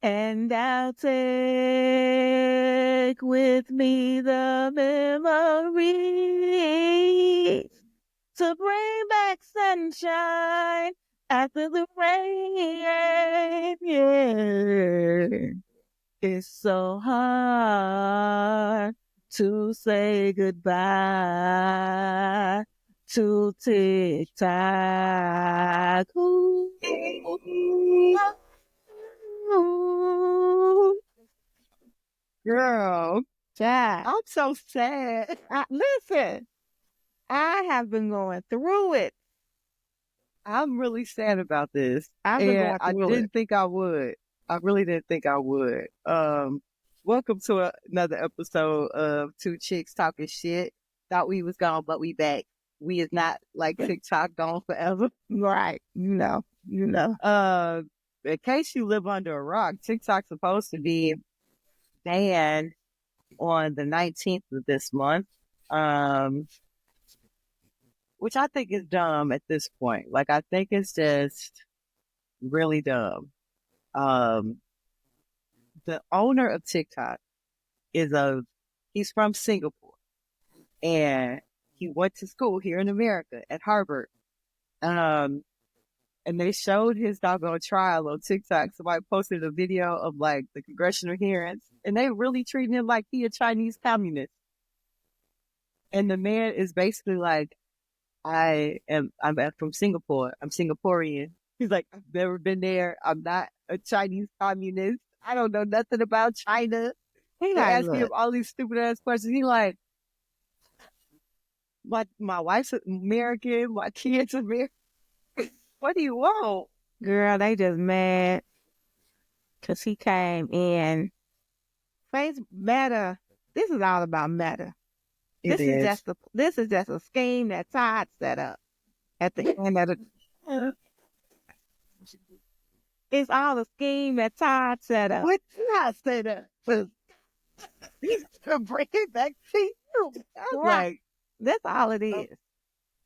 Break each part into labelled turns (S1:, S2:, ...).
S1: And I'll take with me the memories to bring back sunshine after the rain. Yeah. It's so hard to say goodbye to TikTok. Ooh.
S2: Girl,
S1: Child,
S2: I'm so sad.
S1: listen, I have been going through it.
S2: I'm really sad about this.
S1: I've been
S2: And
S1: going
S2: I
S1: through it.
S2: didn't think I would. I really didn't think I would. Welcome to another episode of Two Chicks Talking Shit. Thought we was gone, but we back. We is not like TikTok gone forever.
S1: Right. You know.
S2: In case you live under a rock, TikTok's supposed to be banned on the 19th of this month. Which I think is dumb at this point. Like, I think it's just really dumb. The owner of TikTok he's from Singapore, and he went to school here in America at Harvard. And they showed his doggone trial on TikTok. Somebody posted a video of like the congressional hearings, and they really treating him like he a Chinese communist. And the man is basically like, I'm from Singapore. I'm Singaporean. He's like, I've never been there. I'm not a Chinese communist. I don't know nothing about China.
S1: He
S2: They
S1: like,
S2: asking him
S1: look,
S2: all these stupid ass questions. He like, my wife's American, my kids American. What do you want?
S1: girl, they just mad because he came in. Face Meta. This is all about Meta. This is just a scheme that Todd set up at the end of the. It's all a scheme that Todd set up.
S2: What did I say that? To bring it back to you. I'm like,
S1: That's all it is.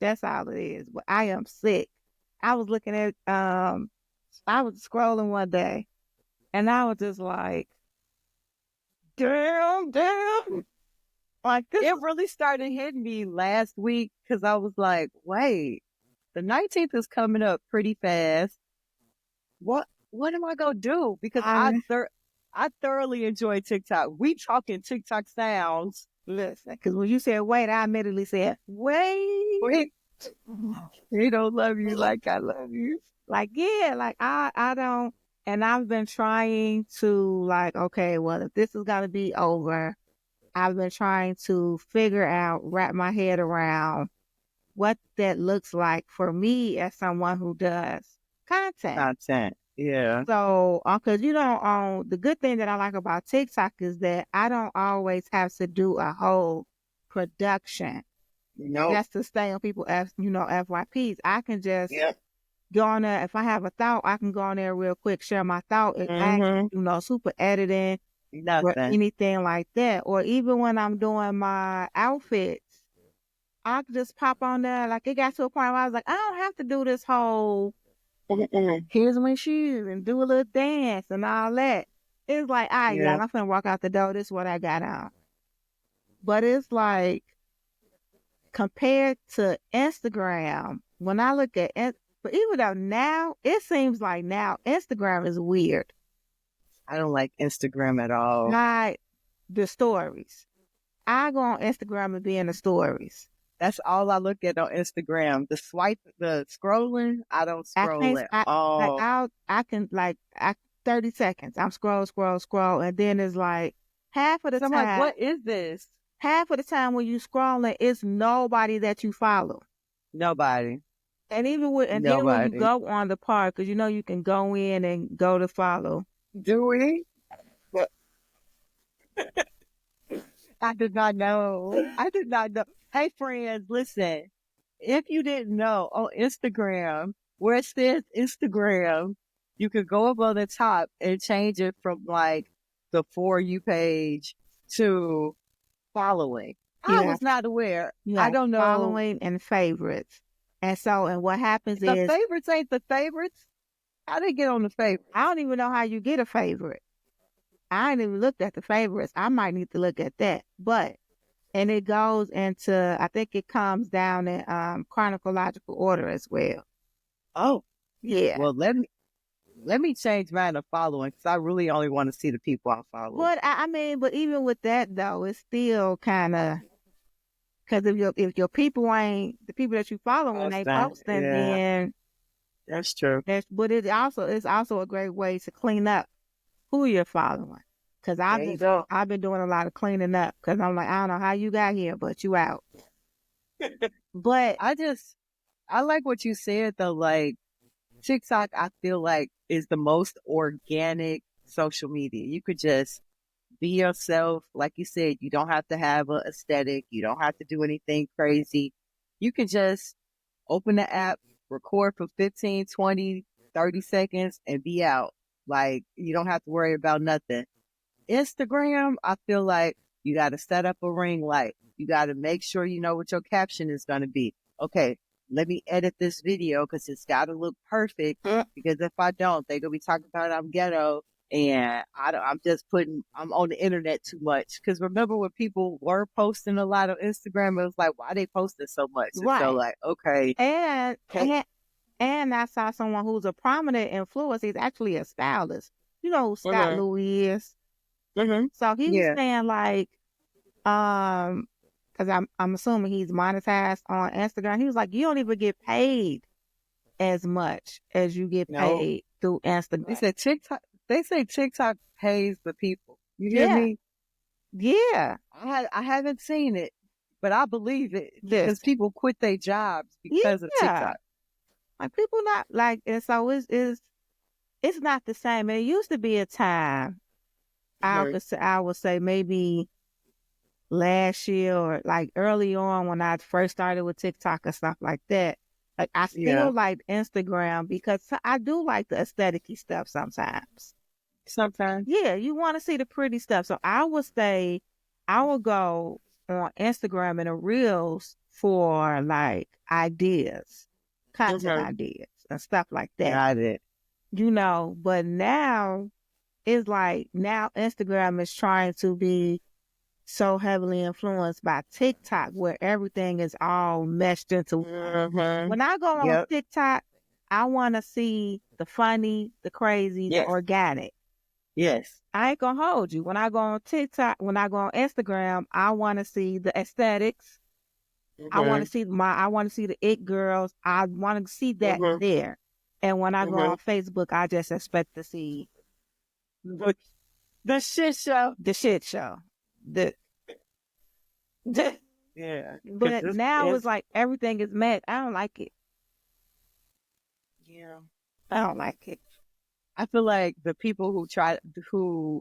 S1: That's all it is. But I am sick. I was looking at I was scrolling one day and I was just like, damn. Like this
S2: it really started hitting me last week because I was like, wait, the 19th is coming up pretty fast. What am I gonna do? Because I thoroughly enjoy TikTok. We talking TikTok sounds.
S1: listen, because when you said wait, I immediately said, wait.
S2: He don't love you like I love you.
S1: Like, yeah, like I don't, and I've been trying to like, okay, well, if this is gonna be over, I've been trying to wrap my head around what that looks like for me as someone who does content.
S2: Yeah.
S1: So, because the good thing that I like about TikTok is that I don't always have to do a whole production just to stay on people FYPs. I can just go on there. If I have a thought, I can go on there real quick, share my thought, and super editing or anything like that. Or even when I'm doing my outfits, I can just pop on there. Like it got to a point where I was like, I don't have to do this whole here's my shoes and do a little dance and all that. It's like, I'm finna walk out the door. This is what I got on. But it's like compared to Instagram, when I look at it, but even though now it seems like now Instagram is weird.
S2: I don't like Instagram at all.
S1: Like the stories. I go on Instagram and be in the stories.
S2: That's all I look at on Instagram. The scrolling, I don't scroll at all.
S1: I can 30 seconds. I'm scroll, and then it's like half of the time.
S2: I'm like, what is this?
S1: Half of the time when you scrolling, it's nobody that you follow.
S2: Nobody.
S1: And even then when you go on the part, because you can go in and go to follow.
S2: Do we? I did not know. Hey, friends, listen. If you didn't know, on Instagram, where it says Instagram, you could go up on the top and change it from like the For You page to following. I was not aware. I don't know.
S1: Following and favorites. And what happens is...
S2: The favorites ain't the favorites. How they get on the favorite?
S1: I don't even know how you get a favorite. I ain't even looked at the favorites. I might need to look at that. But and it goes into, I think it comes down in chronological order as well.
S2: Oh,
S1: Yeah.
S2: well, let me change mine to following because I really only want to see the people I follow.
S1: But I mean, but even with that though, it's still kind of, because if your people ain't the people that you follow when they posting, then
S2: that's true.
S1: But it's also a great way to clean up who you're following. Because I've been doing a lot of cleaning up because I'm like, I don't know how you got here, but you out. But
S2: I like what you said though. Like TikTok, I feel like is the most organic social media. You could just be yourself. Like you said, you don't have to have an aesthetic. You don't have to do anything crazy. You can just open the app, record for 15, 20, 30 seconds and be out. Like you don't have to worry about nothing. Instagram, I feel like you got to set up a ring light. You got to make sure you know what your caption is going to be. Okay, let me edit this video because it's got to look perfect. Because if I don't, they're going to be talking about I'm ghetto and I'm on the internet too much. Because remember when people were posting a lot on Instagram, it was like, why they posting so much?
S1: Right.
S2: So like, okay.
S1: And I saw someone who's a prominent influencer. He's actually a stylist. You know who Scott Louis is?
S2: Mm-hmm.
S1: So he was saying like, because I'm assuming he's monetized on Instagram. He was like, you don't even get paid as much as you get paid through Instagram.
S2: They say TikTok pays the people. You hear me?
S1: Yeah.
S2: I haven't seen it, but I believe it because people quit their jobs because of TikTok.
S1: Like people not like, and so it's not the same. And it used to be a time. I would say maybe last year or like early on when I first started with TikTok and stuff like that. Like I still like Instagram because I do like the aesthetic-y stuff sometimes.
S2: Sometimes.
S1: Yeah, you want to see the pretty stuff. So I would go on Instagram and the reels for like ideas, content ideas and stuff like that.
S2: Got it.
S1: You know, but now it's like now Instagram is trying to be so heavily influenced by TikTok where everything is all meshed into one. When I go on TikTok, I want to see the funny, the crazy, the organic.
S2: Yes.
S1: I ain't gonna hold you. When I go on TikTok, when I go on Instagram, I want to see the aesthetics. I want to see the it girls. I want to see that there. And when I go on Facebook, I just expect to see
S2: the shit show.
S1: The shit show.
S2: Yeah.
S1: But now it's like everything is mad. I don't like it.
S2: Yeah.
S1: I don't like it.
S2: I feel like the people who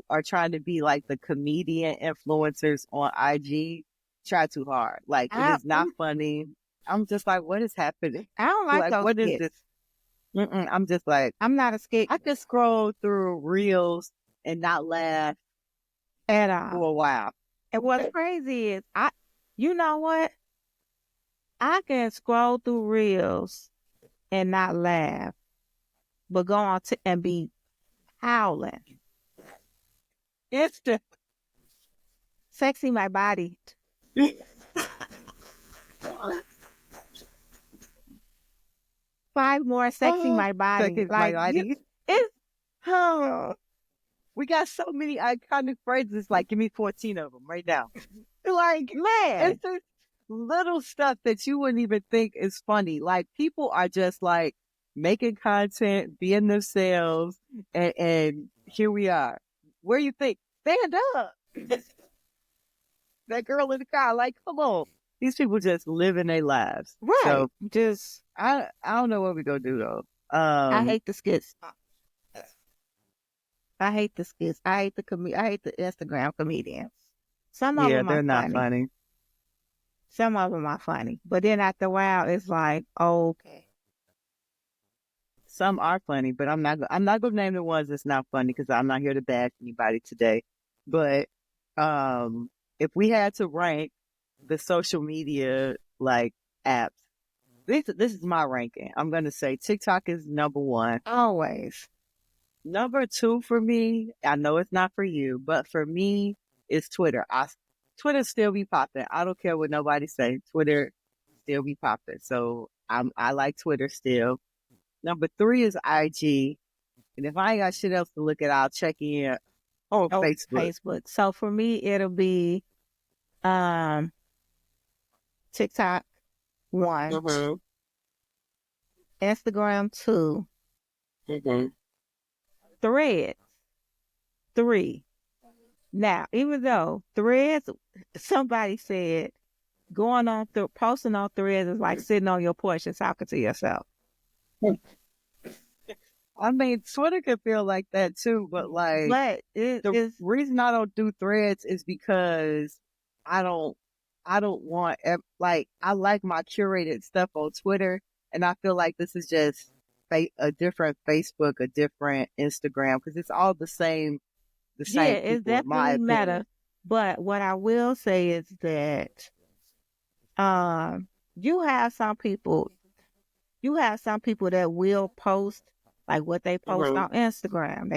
S2: are trying to be like the comedian influencers on IG try too hard. Like it is not funny. I'm just like, what is happening?
S1: I don't like those
S2: what
S1: skits.
S2: Is this? I'm just like,
S1: I'm not a skit.
S2: I could scroll through reels and not laugh
S1: at all
S2: for a while.
S1: And what's crazy is you know what? I can scroll through reels and not laugh, but go on and be howling.
S2: It's just
S1: sexy my body. Five more sexy my body.
S2: My body. We got so many iconic phrases. Like, give me 14 of them right now. Like,
S1: man,
S2: it's just little stuff that you wouldn't even think is funny. Like, people are just like making content, being themselves, and here we are. Where you think? Stand up. That girl in the car, like, come on. These people just living their lives.
S1: Right.
S2: So,
S1: just
S2: I don't know what we're gonna do though.
S1: I hate the skits. I hate the skits. I hate the Instagram comedians. Some of them
S2: they're not funny.
S1: Some of them are funny, but then after a while, it's like, okay.
S2: Some are funny, but I'm not gonna name the ones that's not funny because I'm not here to bash anybody today. But if we had to rank the social media like apps, this is my ranking. I'm gonna say TikTok is number one.
S1: Always.
S2: Number two for me, I know it's not for you, but for me, is Twitter. Twitter still be popping. I don't care what nobody say. Twitter still be popping. So I like Twitter still. Number three is IG. And if I ain't got shit else to look at, I'll check in on Facebook.
S1: So for me, it'll be TikTok 1, Instagram 2, Threads 3. Now, even though Threads, somebody said posting on Threads is like sitting on your porch and talking to yourself.
S2: I mean, Twitter could feel like that too, but the reason I don't do Threads is because I don't want, like, I like my curated stuff on Twitter, and I feel like this is just a different Facebook, a different Instagram, because it's all the same.
S1: Yeah, it's definitely Meta. But what I will say is that you have some people that will post like what they post on Instagram.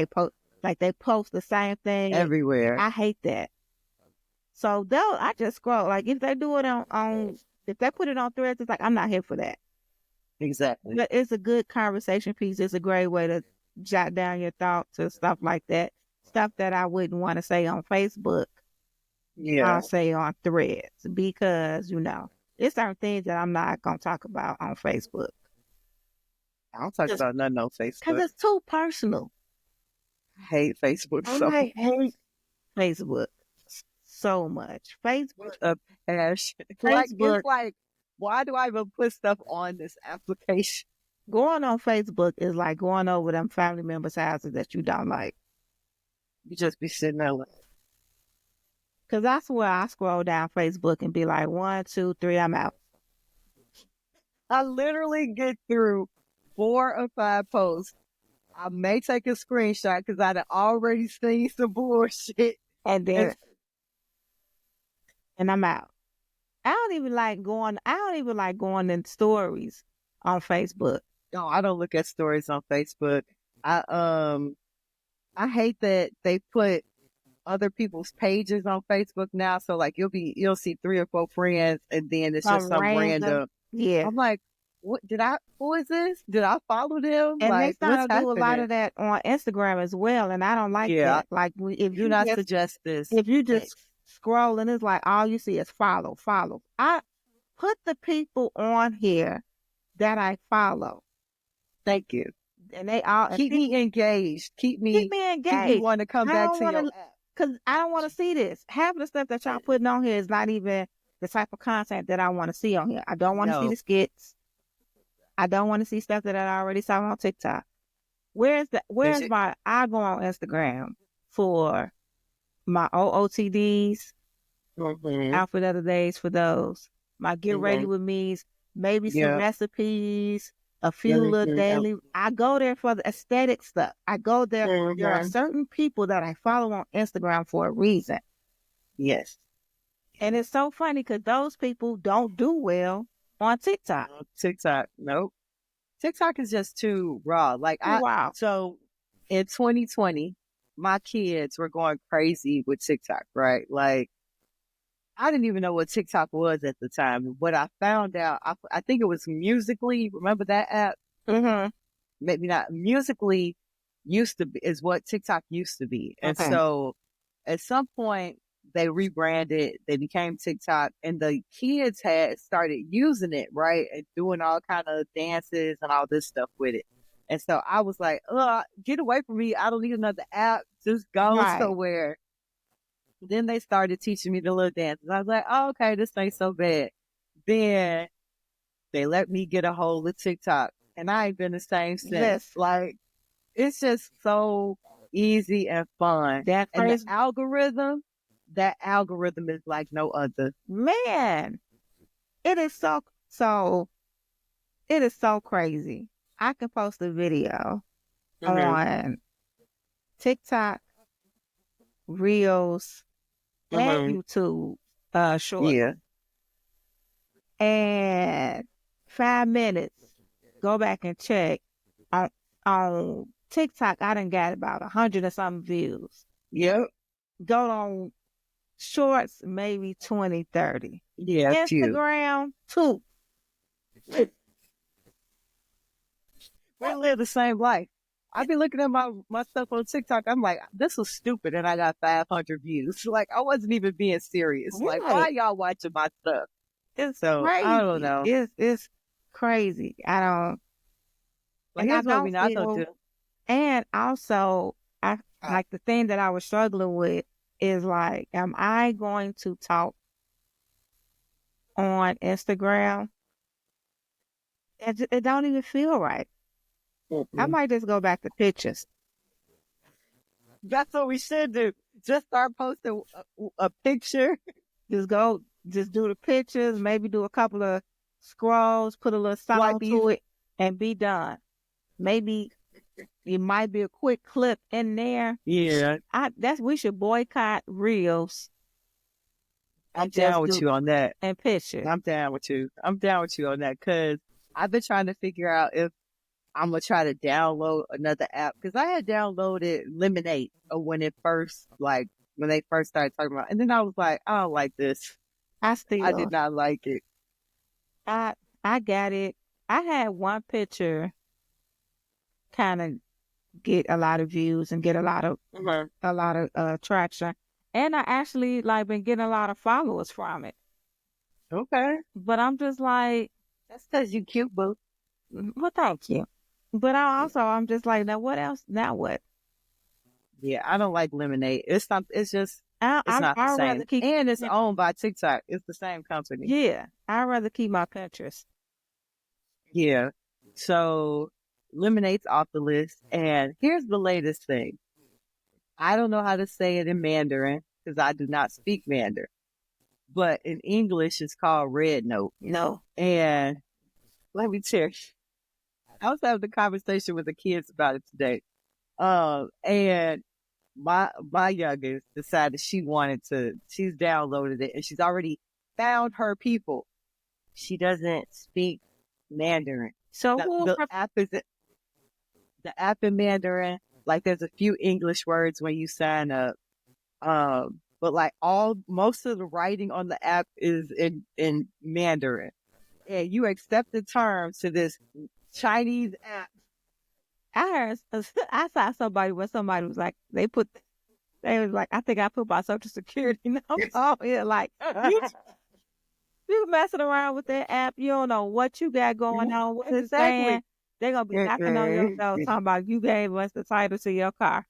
S1: They post the same thing
S2: everywhere.
S1: I hate that. So I just scroll. Like if they do it on if they put it on Threads, it's like I'm not here for that.
S2: Exactly.
S1: But it's a good conversation piece. It's a great way to jot down your thoughts and stuff like that. Stuff that I wouldn't want to say on Facebook.
S2: Yeah.
S1: I'll say on Threads because, it's certain things that I'm not going to talk about on Facebook.
S2: I don't talk about nothing on Facebook.
S1: Because it's too personal.
S2: I hate Facebook
S1: I hate Facebook so much. Facebook.
S2: A passion. Facebook. It's like, why do I even put stuff on this application?
S1: Going on Facebook is like going over them family members' houses that you don't like.
S2: You just be sitting there like.
S1: Because that's where I scroll down Facebook and be like, 1, 2, 3, I'm out.
S2: I literally get through 4 or 5 posts. I may take a screenshot because I'd already seen some bullshit.
S1: And I'm out. I don't even like going in stories on Facebook.
S2: No, I don't look at stories on Facebook. I hate that they put other people's pages on Facebook now. So like you'll see 3 or 4 friends and then it's just some random.
S1: Yeah.
S2: I'm like, who is this? Did I follow them?
S1: And
S2: like,
S1: they start to do a lot of that on Instagram as well. And I don't like that. Like if
S2: you not suggest this.
S1: If you just scroll and it's like all you see is follow. I put the people on here that I follow.
S2: Thank you.
S1: And they all
S2: keep me engaged. Keep me engaged. Keep me want to come back to your app.
S1: Because I don't want to see this. Half of the stuff that y'all putting on here is not even the type of content that I want to see on here. I don't want to see the skits. I don't want to see stuff that I already saw on TikTok. I go on Instagram for my OOTDs, outfit of the days for those. My get ready with me's, maybe some recipes, a few little daily. I go there for the aesthetic stuff. I go there. There are certain people that I follow on Instagram for a reason.
S2: Yes.
S1: And it's so funny because those people don't do well on TikTok.
S2: Nope. TikTok is just too raw. So in 2020, my kids were going crazy with TikTok, right? Like, I didn't even know what TikTok was at the time. What I found out, I think it was Musical.ly. Remember that app?
S1: Mm-hmm.
S2: Maybe not. Musical.ly is what TikTok used to be. And so at some point, they rebranded, they became TikTok, and the kids had started using it, right? And doing all kind of dances and all this stuff with it. And so I was like, get away from me. I don't need another app. Just go somewhere. Then they started teaching me the little dances. I was like, oh, okay, this ain't so bad. Then they let me get a hold of TikTok, and I ain't been the same since.
S1: Yes.
S2: Like, it's just so easy and fun.
S1: That
S2: algorithm is like no other.
S1: Man, it is so crazy. I can post a video on TikTok, Reels, and YouTube short.
S2: Yeah.
S1: And 5 minutes, go back and check. On TikTok, I done got about 100 or something views.
S2: Yep.
S1: Go on Shorts, maybe 20, 30.
S2: Yeah,
S1: Instagram, 2.
S2: We live the same life. I be looking at my stuff on TikTok. I'm like, this was stupid, and I got 500 views. Like, I wasn't even being serious. Like, why y'all watching my stuff?
S1: It's
S2: So
S1: crazy.
S2: I don't know.
S1: It's crazy. I don't.
S2: Like, here's what we not gonna do.
S1: And also, I like the thing that I was struggling with is like, am I going to talk on Instagram? It don't even feel right. I might just go back to pictures.
S2: That's what we should do. Just start posting a picture.
S1: Just do the pictures, maybe do a couple of scrolls, put a little song to it, and be done. Maybe it might be a quick clip in there.
S2: Yeah.
S1: We should boycott Reels.
S2: I'm down with you on that.
S1: And pictures.
S2: I'm down with you. I'm down with you on that because I've been trying to figure out if I'm going to try to download another app because I had downloaded Lemonade when they first started talking about it. And then I was like, I don't like this. I did not like it.
S1: I got it. I had one picture kind of get a lot of views and get a lot of traction. And I actually been getting a lot of followers from it.
S2: Okay.
S1: But I'm just like,
S2: that's because you cute, boo.
S1: Well, thank you. But I'm just like, now what else? Now what?
S2: Yeah, I don't like Lemonade. It's not the same. And it's owned by TikTok. It's the same company.
S1: Yeah. I'd rather keep my Pinterest.
S2: Yeah. So Lemonade's off the list. And here's the latest thing. I don't know how to say it in Mandarin because I do not speak Mandarin. But in English, it's called Red Note.
S1: No.
S2: And let me tell you, I was having a conversation with the kids about it today. And my youngest decided she's downloaded it and she's already found her people. She doesn't speak Mandarin. So the app in Mandarin, like there's a few English words when you sign up. But like most of the writing on the app is in Mandarin. And you accept the terms to this Chinese app.
S1: I saw somebody was like, they was like, I think I put my social security number on here. Like, you messing around with that app, you don't know what you got going on with this thing. They're going to be knocking on your door talking about you gave us the title to your car.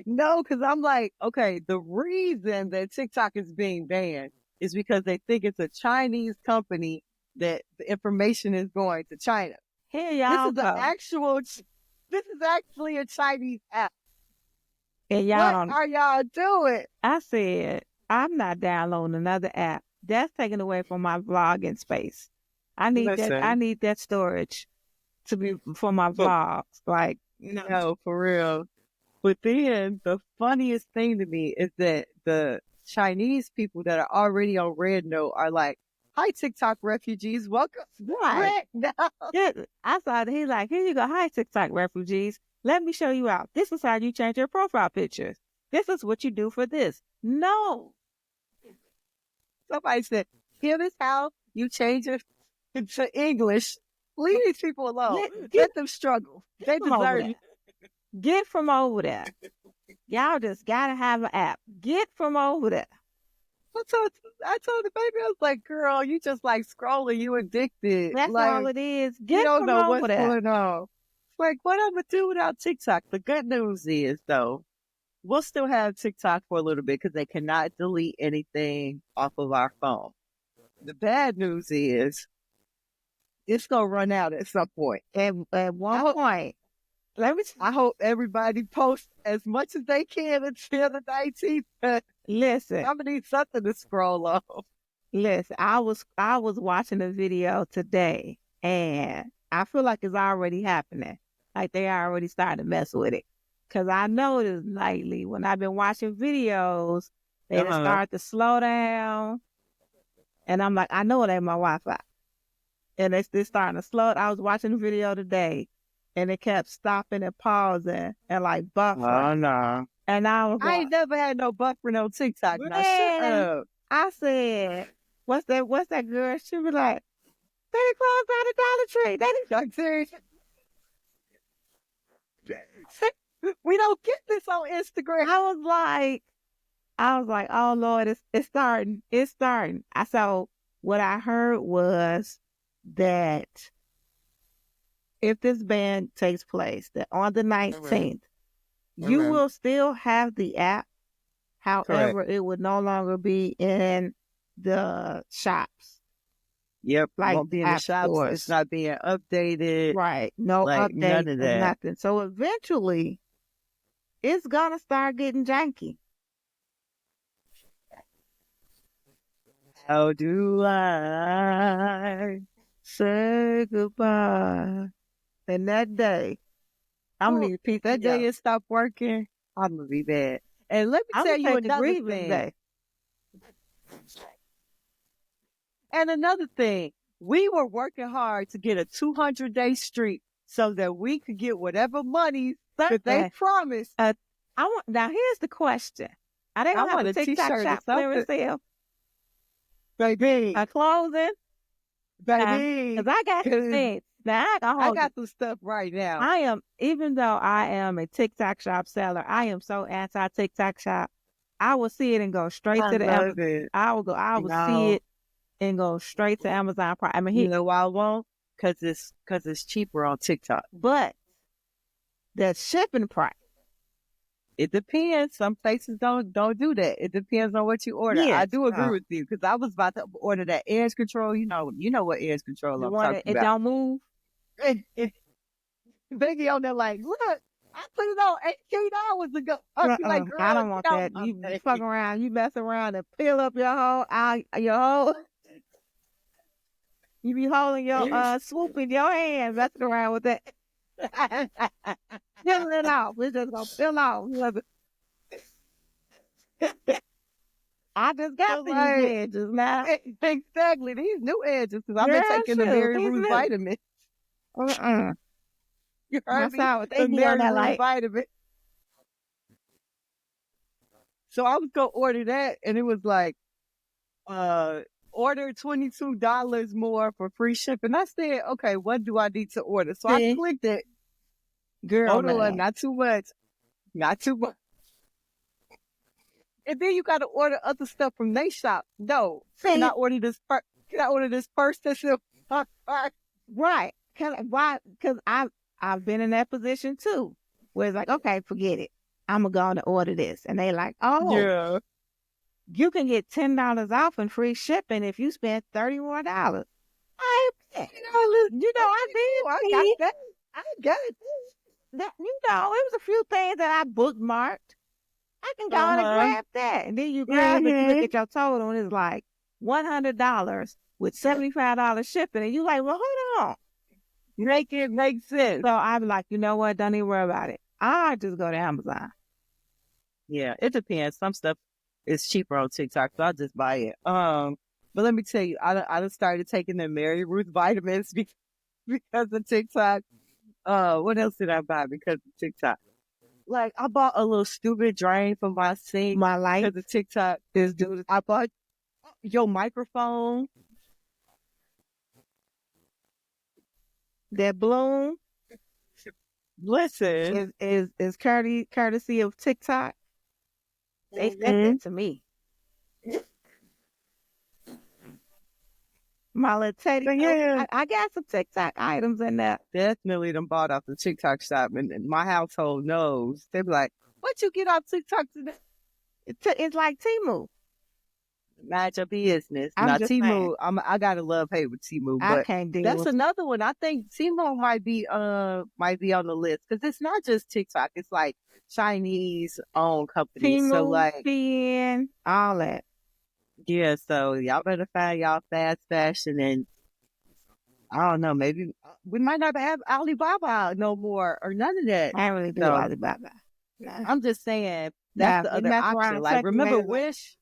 S2: No, because I'm like, okay, the reason that TikTok is being banned is because they think it's a Chinese company that the information is going to China.
S1: Here y'all
S2: This is actually a Chinese app.
S1: And
S2: what are y'all doing?
S1: I said, I'm not downloading another app. That's taken away from my vlogging space. I need that storage to be for my vlogs. Like,
S2: no, for real. But then the funniest thing to me is that the Chinese people that are already on Red Note are like, hi, TikTok refugees. Welcome.
S1: Right. Yeah, I saw that. He's like, here you go. Hi, TikTok refugees. Let me show you out. This is how you change your profile pictures. This is what you do for this. No.
S2: Somebody said, here is how you change it to English. Leave these people alone. Let them struggle. They deserve it.
S1: Get from over there. Y'all just gotta have an app. Get from over there.
S2: I told the baby, I was like, girl, you just like scrolling, you addicted.
S1: That's
S2: like,
S1: all it is. Get
S2: you don't
S1: from
S2: know
S1: over
S2: what's
S1: there.
S2: going on. Like, what I'm gonna do without TikTok? The good news is, though, we'll still have TikTok for a little bit because they cannot delete anything off of our phone. The bad news is, it's gonna run out at some point.
S1: At one point.
S2: I hope everybody posts as much as they can until the 19th.
S1: Listen,
S2: I'm gonna need something to scroll off.
S1: Listen, I was watching a video today, and I feel like it's already happening. Like they already started to mess with it. Cause I noticed lately when I've been watching videos, they start to slow down, and I'm like, I know it ain't my Wi-Fi. and it's starting to slow. I was watching a video today, and it kept stopping and pausing and like buffering.
S2: Oh no.
S1: And I was
S2: I ain't never had no buffering on TikTok. Now shut up.
S1: I said, what's that girl? She was like, they done closed down the Dollar Tree. They done like serious.
S2: We don't get this on Instagram.
S1: I was like, oh Lord, it's starting. It's starting. So what I heard was that if this ban takes place, that on the 19th, you will still have the app. However,
S2: Correct.
S1: it would no longer be in the shops.
S2: Yep,
S1: Like
S2: won't be in the
S1: app
S2: shops.
S1: stores.
S2: It's not being updated.
S1: Right. No
S2: Like,
S1: updates,
S2: none of that.
S1: nothing. So eventually, it's going to start getting janky.
S2: How do I
S1: say goodbye? And that day, I'm going to need people.
S2: That day it stopped working, I'm going to be bad. And let me tell you another thing.
S1: Day.
S2: And another thing, we were working hard to get a 200-day streak so that we could get whatever money that they promised.
S1: Now here's the question. I didn't have a TikTok shop clearance sale.
S2: Baby.
S1: A clothing.
S2: Baby.
S1: Because I got some things. Now
S2: I got some stuff right now.
S1: Even though I am a TikTok shop seller, I am so anti TikTok shop. I will see it and go straight to the Amazon. I will see it and go straight to Amazon Prime. I mean,
S2: you know why I won't? Because it's cheaper on TikTok.
S1: But the shipping price.
S2: It depends. Some places don't do that. It depends on what you order. Yes. I do agree with you because I was about to order that edge control. You know what edge control I'm talking about.
S1: It don't move.
S2: Becky on there like, look, I put it on 18 hours ago. Like, girl,
S1: I don't want that. You fuck around, you mess around and peel up your whole. You be holding your swoop in your hand, messing around with that. Peeling it off. We're just gonna peel off. I just got these edges now.
S2: Exactly, these new edges because I've been taking the Mary Ruth vitamin. You heard me? The Mary Ruth vitamin. So I was gonna order that, and it was like, order $22 more for free shipping. I said, okay, what do I need to order? So I clicked it.
S1: Girl,
S2: hold on, not too much. And then you got to order other stuff from they shop. No, can I order this first? Can I order this first?
S1: Right? Why? Because I've been in that position too, where it's like, okay, forget it. I'm gonna go and order this, and they like, oh, yeah. You can get $10 off and free shipping if you spend $30 more. I got that. It was a few things that I bookmarked. I can go and grab that, and then you grab it, you look at your total, and it's like $100 with $75 shipping, and you like, well, hold on,
S2: make it make sense.
S1: So I'm like, you know what? Don't even worry about it. I just go to Amazon.
S2: Yeah, it depends. Some stuff is cheaper on TikTok, so I just buy it. But let me tell you, I just started taking the Mary Ruth vitamins because of TikTok. What else did I buy because of TikTok? Like, I bought a little stupid drain for my sink.
S1: My light.
S2: Because of TikTok. I bought your microphone.
S1: That bloom.
S2: Listen.
S1: Is courtesy of TikTok. They sent it to me. My little teddy. Yeah. I got some TikTok items in there.
S2: Definitely them bought off the TikTok shop, and my household knows. They be like, "What you get off TikTok today?"
S1: It's like Temu.
S2: Mind your business. Now Temu, I gotta love hate with Temu, but
S1: I can't deal
S2: that's another one. I think Temu might be on the list because it's not just TikTok. It's like Chinese owned companies.
S1: Temu,
S2: so like
S1: all that.
S2: Yeah, so y'all better find y'all fast fashion, and I don't know, maybe we might not have Alibaba no more or none of that.
S1: I really do Alibaba.
S2: I'm just saying that's the other option. Like, remember Wish?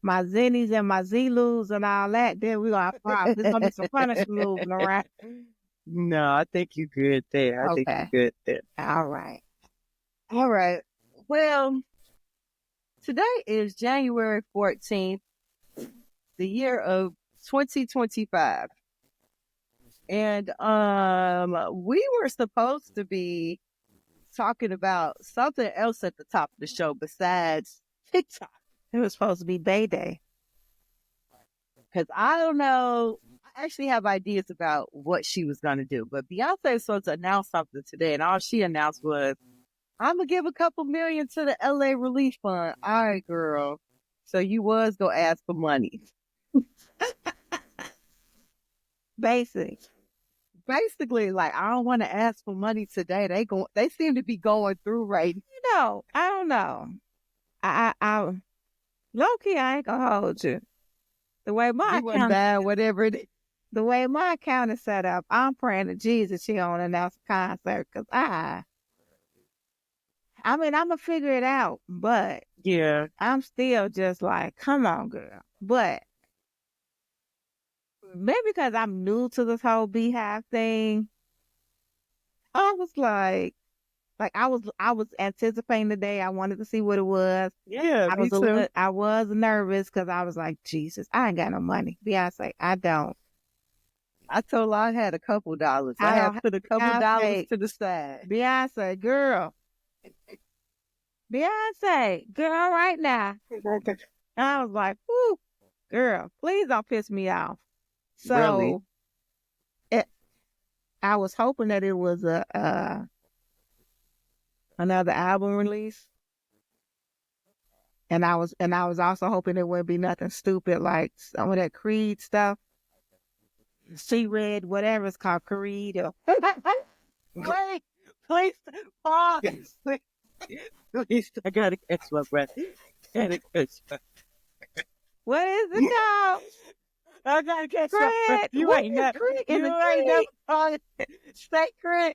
S1: my Zennies and my Zulus and all that, then we're gonna have problems. There's gonna be some punishment moving around.
S2: No, I think you're good there. I think
S1: Okay.
S2: you're good there.
S1: All right.
S2: All right. Well, today is January 14th, the year of 2025. And we were supposed to be talking about something else at the top of the show besides TikTok.
S1: It was supposed to be Bay Day.
S2: Because I don't know, I actually have ideas about what she was going to do. But Beyonce was supposed to announce something today, and all she announced was, I'm going to give a couple million to the LA Relief Fund. All right, girl. So you was going to ask for money. Basically, like, I don't want to ask for money today. They seem to be going through right now.
S1: You know, I don't know. I low key, I ain't gonna hold you. The way my account is set up, I'm praying to Jesus she don't announce a concert, because I mean, I'm gonna figure it out, but
S2: Yeah.
S1: I'm still just like, come on, girl. But maybe because I'm new to this whole Beehive thing, I was like I was anticipating the day. I wanted to see what it was.
S2: Yeah,
S1: I was nervous because I was like, Jesus, I ain't got no money. Beyonce, I don't.
S2: I told her I had a couple dollars. I have put a couple dollars to the side.
S1: Beyonce, girl. Beyonce, girl, right now. And I was like, whoo, girl, please don't piss me off. So
S2: Really?
S1: I was hoping that it was another album release. And I was also hoping it wouldn't be nothing stupid like some of that Creed stuff. She read whatever it's called, Creed. Or...
S2: Wait, please, pause. Please, I gotta catch my breath.
S1: What is it called?
S2: I gotta catch my breath. You ain't never say Creed.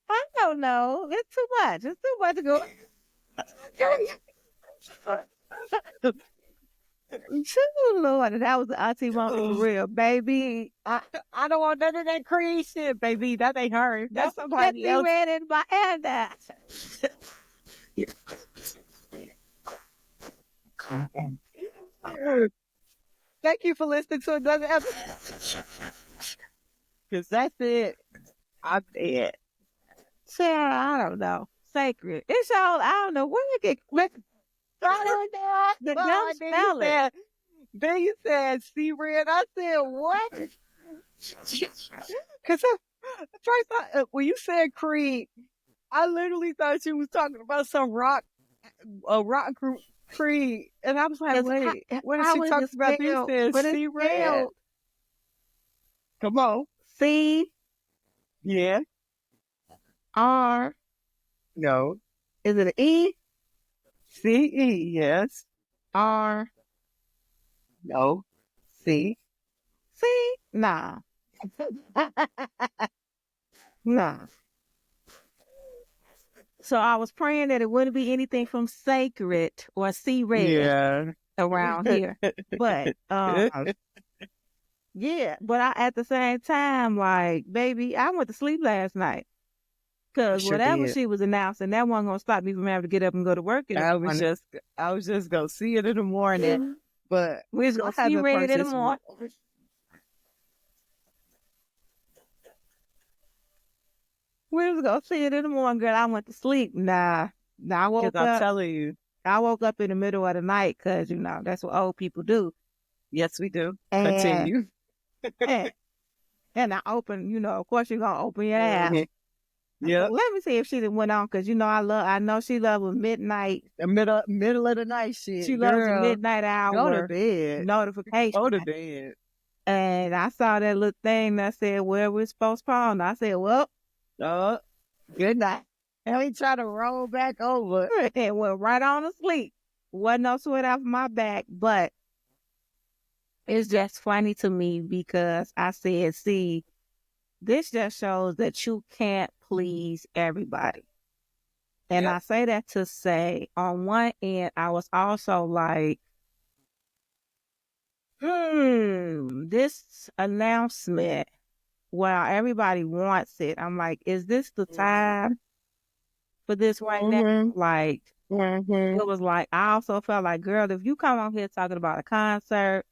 S1: I don't know. It's too much. It's too much to go. Lord, that was the auntie moment for real, baby.
S2: I don't want none of that Creed shit, baby. That ain't her. That's somebody else.
S1: Read in my hand.
S2: Thank you for listening to another episode. Because that's it. I'm dead.
S1: Sarah, I don't know. Sacred. It's all, I don't know where it get clicked.
S2: The dumb spell it. Then you said C-Red. I said, what? Because when you said Creed, I literally thought you was talking about some rock group Creed. And I was like, wait, what is she talking about? You said C-Red. Come on.
S1: C.
S2: Yeah.
S1: R.
S2: No.
S1: Is it an E?
S2: C-E, yes.
S1: R.
S2: No. C.
S1: C? Nah. Nah. So I was praying that it wouldn't be anything from Sacred or C-Red around here. But yeah, but at the same time, like, baby, I went to sleep last night. Because whatever she was announcing, that wasn't going to stop me from having to get up and go to work.
S2: I was just going to see it in the morning. But
S1: we was going to see it in the morning. We was going to see it in the morning, girl. I went to sleep. Nah, I woke up.
S2: I'm telling you.
S1: I woke up in the middle of the night because, you know, that's what old people do.
S2: Yes, we do. Continue.
S1: And I opened, you know, of course you're going to open your ass.
S2: Yeah.
S1: Let me see if she went on, because, you know, I know she loves midnight.
S2: The middle of the night shit.
S1: She loves the midnight hour.
S2: Go to bed.
S1: Notification.
S2: Go to bed.
S1: And I saw that little thing that said, well, we're postponed. I said, well,
S2: good night. And we try to roll back over.
S1: And went right on to sleep. Wasn't no sweat off my back, but it's just funny to me because I said, see, this just shows that you can't please everybody. And
S2: Yep.
S1: I say that to say, on one end, I was also like, this announcement, well, everybody wants it. I'm like, is this the time for this right now? Like, it was like, I also felt like, girl, if you come on here talking about a concert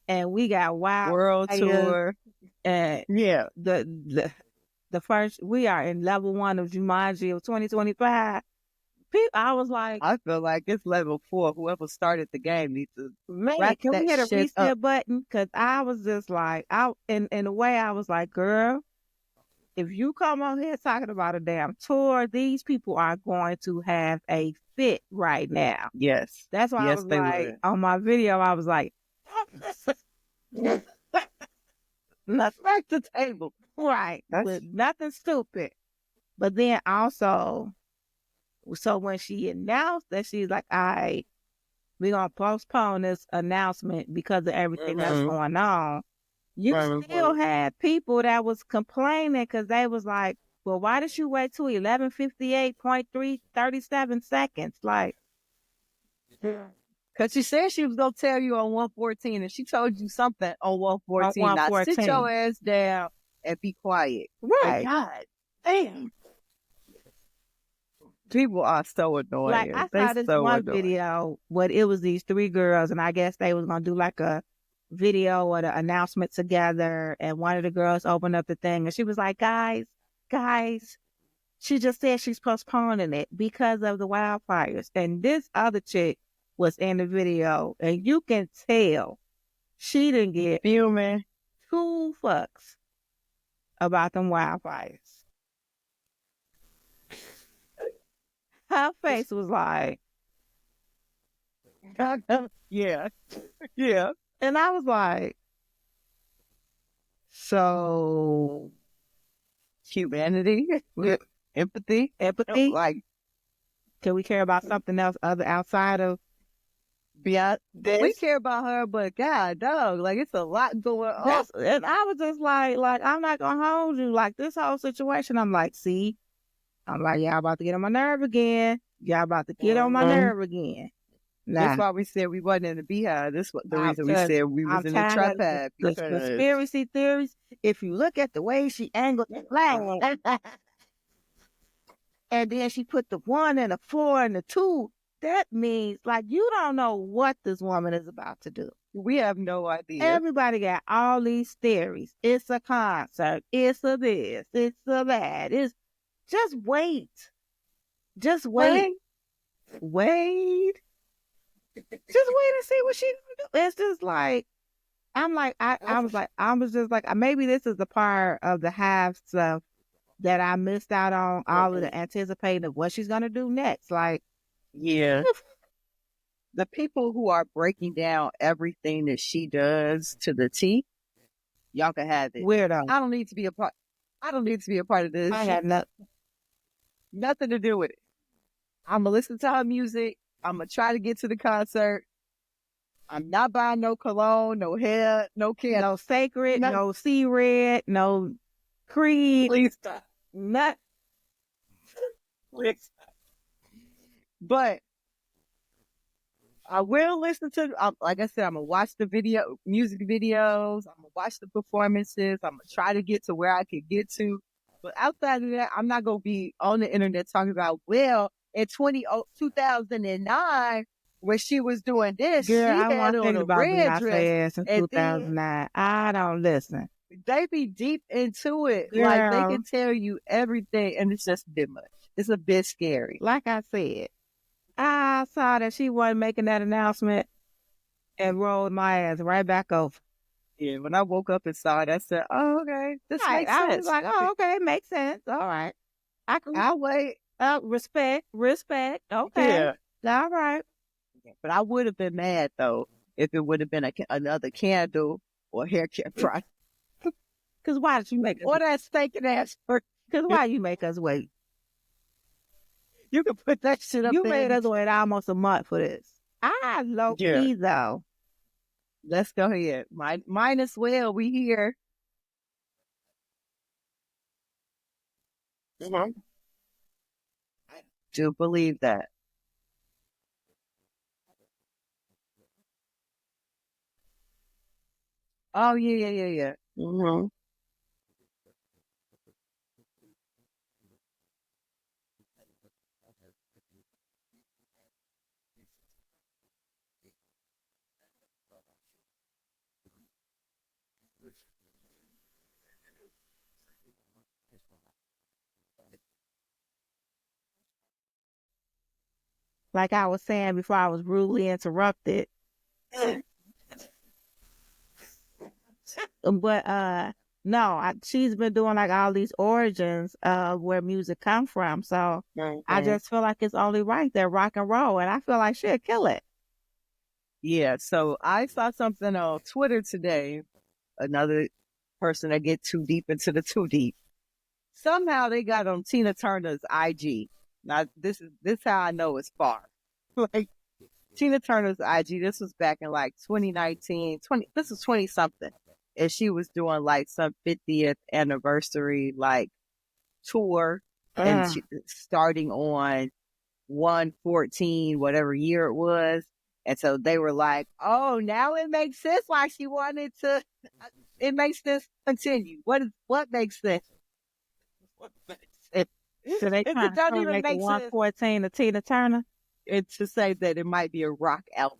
S1: and we got wild
S2: World tour.
S1: and
S2: Yeah.
S1: the first, we are in level 1 of Jumanji of 2025. I was like,
S2: I feel like it's level 4. Whoever started the game needs to
S1: man,
S2: wrap
S1: can we
S2: that
S1: hit a
S2: shit
S1: reset
S2: up.
S1: button? Because I was just like, in a way, I was like, girl, if you come on here talking about a damn tour, these people are going to have a fit right now.
S2: Yes.
S1: That's why I
S2: Yes,
S1: was
S2: they
S1: like,
S2: would.
S1: on my video, I was like, let's back the table. Right. With nothing stupid. But then also, so when she announced that, she's like, all right, we're going to postpone this announcement because of everything that's going on. You still had people that was complaining because they was like, well, why did you wait till 11:58.37 seconds? Like,
S2: because she said she was going to tell you on 114, and she told you something on 114.
S1: on
S2: Now
S1: 114.
S2: sit your ass down and be quiet.
S1: Right.
S2: God damn. People are so annoying.
S1: Like, I saw this one video where it was these 3 girls, and I guess they was going to do like a video or the announcement together, and one of the girls opened up the thing, and she was like, guys, she just said she's postponing it because of the wildfires. And this other chick was in the video, and you can tell she didn't get
S2: fuming
S1: 2 fucks about them wildfires. Her face was like,
S2: yeah. Yeah.
S1: and I was like, so
S2: humanity, empathy. Like,
S1: can we care about something else other outside of beyond this?
S2: We care about her, but God, dog, like it's a lot going on.
S1: And I was just like, I'm not gonna hold you. Like this whole situation, I'm like, see, I'm like, y'all about to get on my nerve again. Y'all about to get on my nerve again.
S2: Nah. That's why we said we wasn't in the beehive. That's what the reason we said we was in the trap pad.
S1: The conspiracy theories. If you look at the way she angled the line, and then she put the 1 and the 4 and the 2, that means like you don't know what this woman is about to do.
S2: We have no idea.
S1: Everybody got all these theories. It's a concert. It's a this. It's a that. It's just wait. Just wait. Wait. Just wait and see what she do. It's just like I was just like maybe this is the part of the half stuff that I missed out on, all of the anticipating of what she's gonna do next. Like,
S2: yeah. The people who are breaking down everything that she does to the T, y'all can have it.
S1: Weirdo.
S2: I don't need to be a part of this.
S1: I had
S2: nothing to do with it. I'm gonna listen to her music. I'm gonna try to get to the concert. I'm not buying no cologne, no hair, no candle,
S1: no Sacred, no Sea Red, no Creed.
S2: Please stop.
S1: Not.
S2: Please stop. But I will listen to, like I said, I'm gonna watch the music videos. I'm gonna watch the performances. I'm gonna try to get to where I can get to. But outside of that, I'm not gonna be on the internet talking about, well, in 2009, when she was doing this,
S1: girl,
S2: she
S1: I
S2: had on a red dress.
S1: In 2009, I don't listen.
S2: They be deep into it.
S1: Girl.
S2: Like, they can tell you everything, and it's just a bit much. It's a bit scary.
S1: Like I said, I saw that she wasn't making that announcement and rolled my ass right back over.
S2: Yeah, when I woke up and saw it, I said, oh, okay, this makes sense.
S1: I was like, oh, okay, it makes sense. All right.
S2: I'll wait.
S1: Respect. Okay.
S2: Yeah.
S1: All right.
S2: But I would have been mad, though, if it would have been another candle or hair care product.
S1: Because why did you make us
S2: or that stinking ass?
S1: Because why you make us wait?
S2: You can put that shit up
S1: you
S2: there.
S1: You made us wait almost a month for this. I low-key, though.
S2: Let's go ahead. Mine as well. We here. I do believe that. Oh, yeah.
S1: Like I was saying before I was rudely interrupted. But no, she's been doing like all these origins of where music come from. So I just feel like it's only right that rock and roll, and I feel like she'll kill it.
S2: Yeah, so I saw something on Twitter today. Another person that get too deep into the too deep. Somehow they got on Tina Turner's IG. Now this is how I know it's far. Like Tina Turner's IG. This was back in like 2019, this was 20 something. And she was doing like some 50th anniversary like tour, and she, starting on 1/14, whatever year it was. And so they were like, oh, now it makes sense why she wanted to, it makes sense continue. What makes sense? What makes sense?
S1: So they trying to make 114 to Tina Turner?
S2: It's to say that it might be a rock album,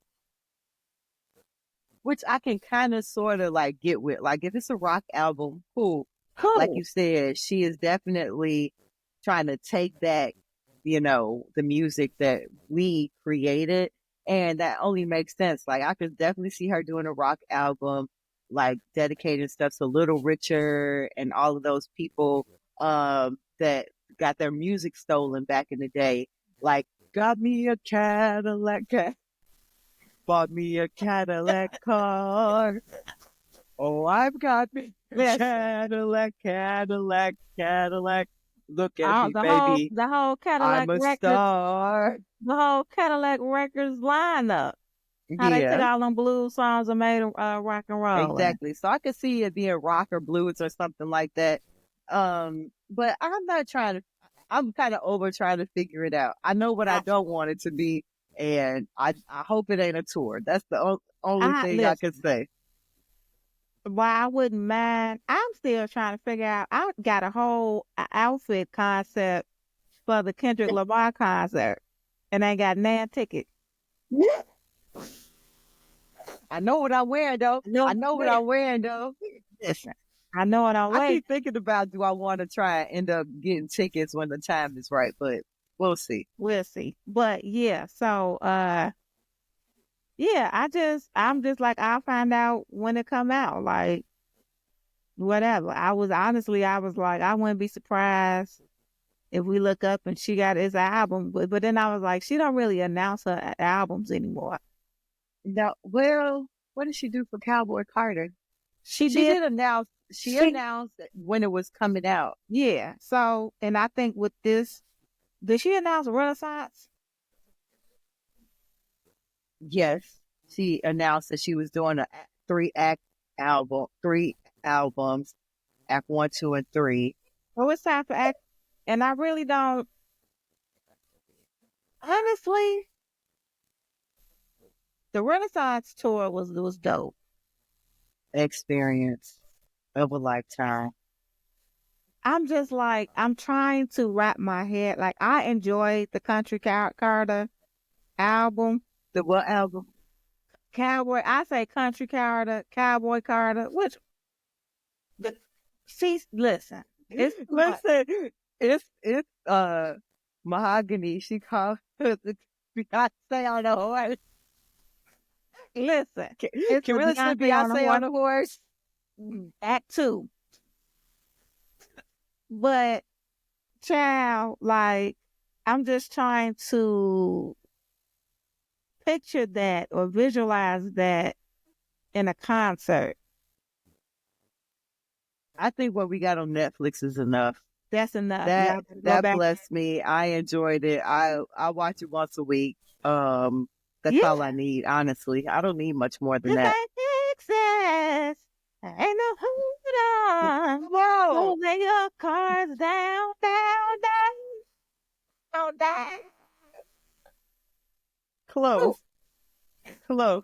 S2: which I can kind of sort of like get with. Like if it's a rock album, cool. Like you said, she is definitely trying to take back, the music that we created. And that only makes sense. Like I could definitely see her doing a rock album, like dedicating stuff to Little Richard and all of those people that got their music stolen back in the day. Like, got me a Cadillac, bought me a Cadillac car. Oh, I've got me a Cadillac. Look at me, baby.
S1: The whole Cadillac
S2: I'm a star.
S1: The whole Cadillac Records lineup. How they took all them blues songs and made them rock and roll.
S2: Exactly. So I could see it being rock or blues or something like that. But I'm not trying to. I'm kind of over trying to figure it out. I know what I don't want it to be, and I hope it ain't a tour. That's the only thing I can say.
S1: Why I wouldn't mind. I'm still trying to figure out. I got a whole outfit concept for the Kendrick Lamar concert, and I got 9 tickets.
S2: I know what I'm wearing though. I know what I'm wearing though.
S1: Listen, I know what I'm wearing.
S2: I keep thinking about, do I want to try and end up getting tickets when the time is right? But we'll see.
S1: We'll see. But yeah, so yeah, I'm just like, I'll find out when it come out. Like whatever. I was like, I wouldn't be surprised if we look up and she got his album. But then I was like, she don't really announce her albums anymore.
S2: Now, well, what did she do for Cowboy Carter?
S1: She did
S2: announce. She announced when it was coming out.
S1: Yeah. So, and I think with this, did she announce Renaissance?
S2: Yes, she announced that she was doing a 3 albums, Act 1, 2, and 3.
S1: Well, it's time for Act, and I really don't. Honestly, the Renaissance tour was dope.
S2: Experience of a lifetime.
S1: I'm just like, I'm trying to wrap my head. Like, I enjoyed the Country Carter album.
S2: The what album?
S1: Cowboy. I say Country Carter, Cowboy Carter. Which, listen.
S2: It's Mahogany. She called the Beyonce on the horse.
S1: Listen,
S2: can we listen to Beyonce on the horse?
S1: Act 2. But, child, like, I'm just trying to picture that or visualize that in a concert.
S2: I think what we got on Netflix is enough.
S1: That's enough.
S2: That blessed me. I enjoyed it. I watch it once a week. That's all I need, honestly. I don't need much more than that.
S1: Texas, ain't no hold on.
S2: Whoa!
S1: Lay your cards down. Don't die.
S2: Close. Close.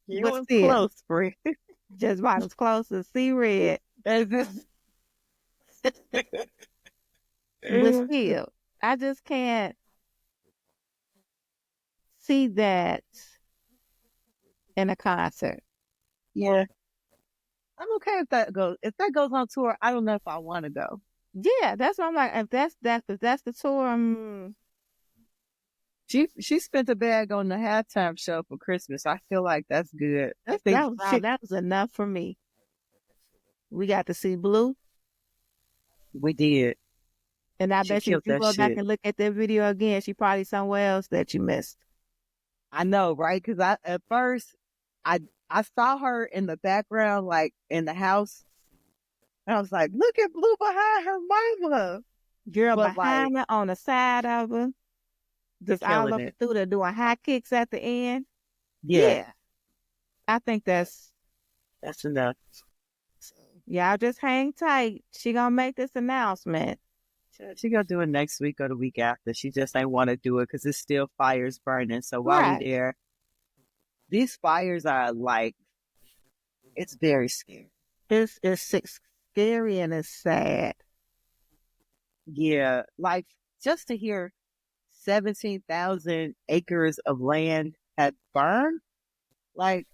S2: You
S1: But
S2: was
S1: still,
S2: close, friend.
S1: just about as close as see red.
S2: That's
S1: But
S2: it.
S1: still, I just can't see that in a concert.
S2: Yeah. I'm okay if that goes. If that goes on tour, I don't know if I want to go.
S1: Yeah, that's what I'm like. If that's the tour,
S2: She spent a bag on the halftime show for Christmas. I feel like that's good. I think
S1: that was enough for me. We got to see Blue,
S2: we did.
S1: and I
S2: She
S1: bet you if
S2: killed
S1: you
S2: that
S1: go back
S2: shit.
S1: and look at that video again, she probably somewhere else that you missed.
S2: I know, right? Because at first I saw her in the background, like in the house, and I was like, "Look at Blue behind her mama."
S1: Girl
S2: But like,
S1: behind her, on the side of her, just all
S2: killing
S1: up
S2: it.
S1: through there doing high kicks at the end.
S2: Yeah,
S1: Yeah, I think that's.
S2: that's enough.
S1: Y'all just hang tight. She gonna make this announcement.
S2: She gonna do it next week or the week after. She just ain't want to do it because it's still fires burning. So while we
S1: Right.
S2: there, these fires are like, it's very scary.
S1: It's scary and it's sad.
S2: Yeah, like just to hear 17,000 acres of land had burned, like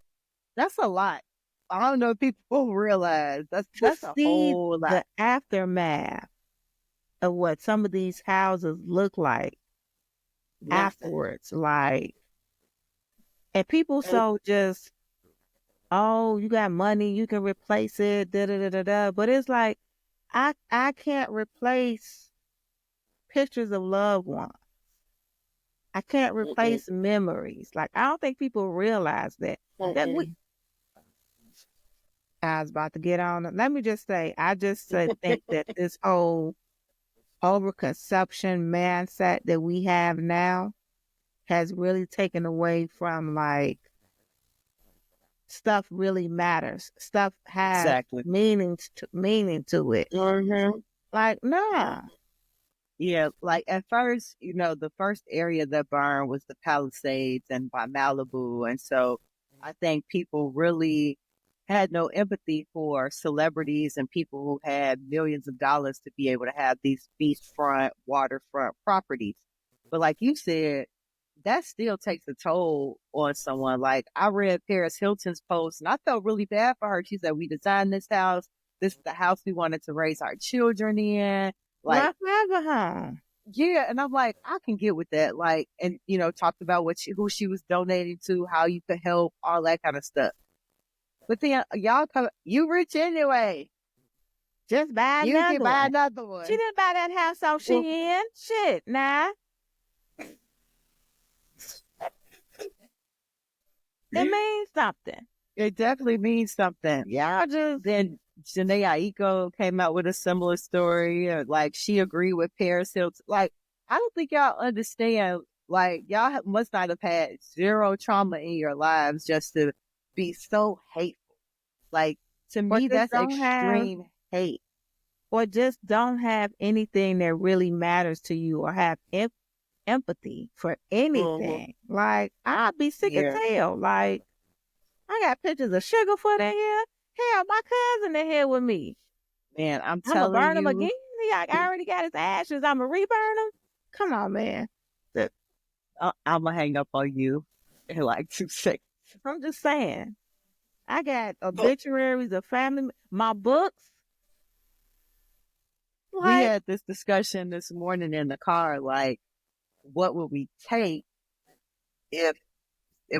S2: that's a lot. I don't know if people realize
S1: To
S2: that's a
S1: see
S2: whole lot.
S1: the aftermath of what some of these houses look like afterwards, like, and people so just, oh, you got money, you can replace it, da da da da da. But it's like, I can't replace pictures of loved ones. I can't replace memories. Like, I don't think people realize that. That we. I was about to get on. Let me just say, I just think that this whole overconsumption mindset that we have now has really taken away from, like, stuff really matters. Stuff has
S2: Exactly.
S1: meaning to it. Like, nah.
S2: Yeah, like at first, the first area that burned was the Palisades and by Malibu. And so I think people really had no empathy for celebrities and people who had millions of dollars to be able to have these beachfront, waterfront properties. But like you said, that still takes a toll on someone. Like I read Paris Hilton's post and I felt really bad for her. She said, we designed this house. This is the house we wanted to raise our children in. Like,
S1: Forever home.
S2: yeah, and I'm like, I can get with that. Like, and talked about who she was donating to, how you could help, all that kind of stuff. But then y'all you rich anyway.
S1: Just buy
S2: You
S1: another
S2: can buy
S1: one.
S2: another one.
S1: She didn't buy that house on Shein. Shit, nah. It means something.
S2: It definitely means something.
S1: Y'all just.
S2: Then Janae Aiko came out with a similar story. Like she agreed with Paris Hilton. Like I don't think y'all understand. Like y'all must not have had zero trauma in your lives just to be so hateful. Like to me, that's extreme hate.
S1: Or just don't have anything that really matters to you, or have empathy for anything. Like I'd be sick as hell. Like I got pictures of Sugarfoot in here. Hell, my cousin in here with me.
S2: Man, I'm
S1: gonna
S2: telling
S1: burn him
S2: you.
S1: again. I already got his ashes. I'm gonna reburn him. Come on, man.
S2: I'm gonna hang up on you in like 2 seconds.
S1: I'm just saying. I got obituaries of family. My books.
S2: We had this discussion this morning in the car. Like, what would we take if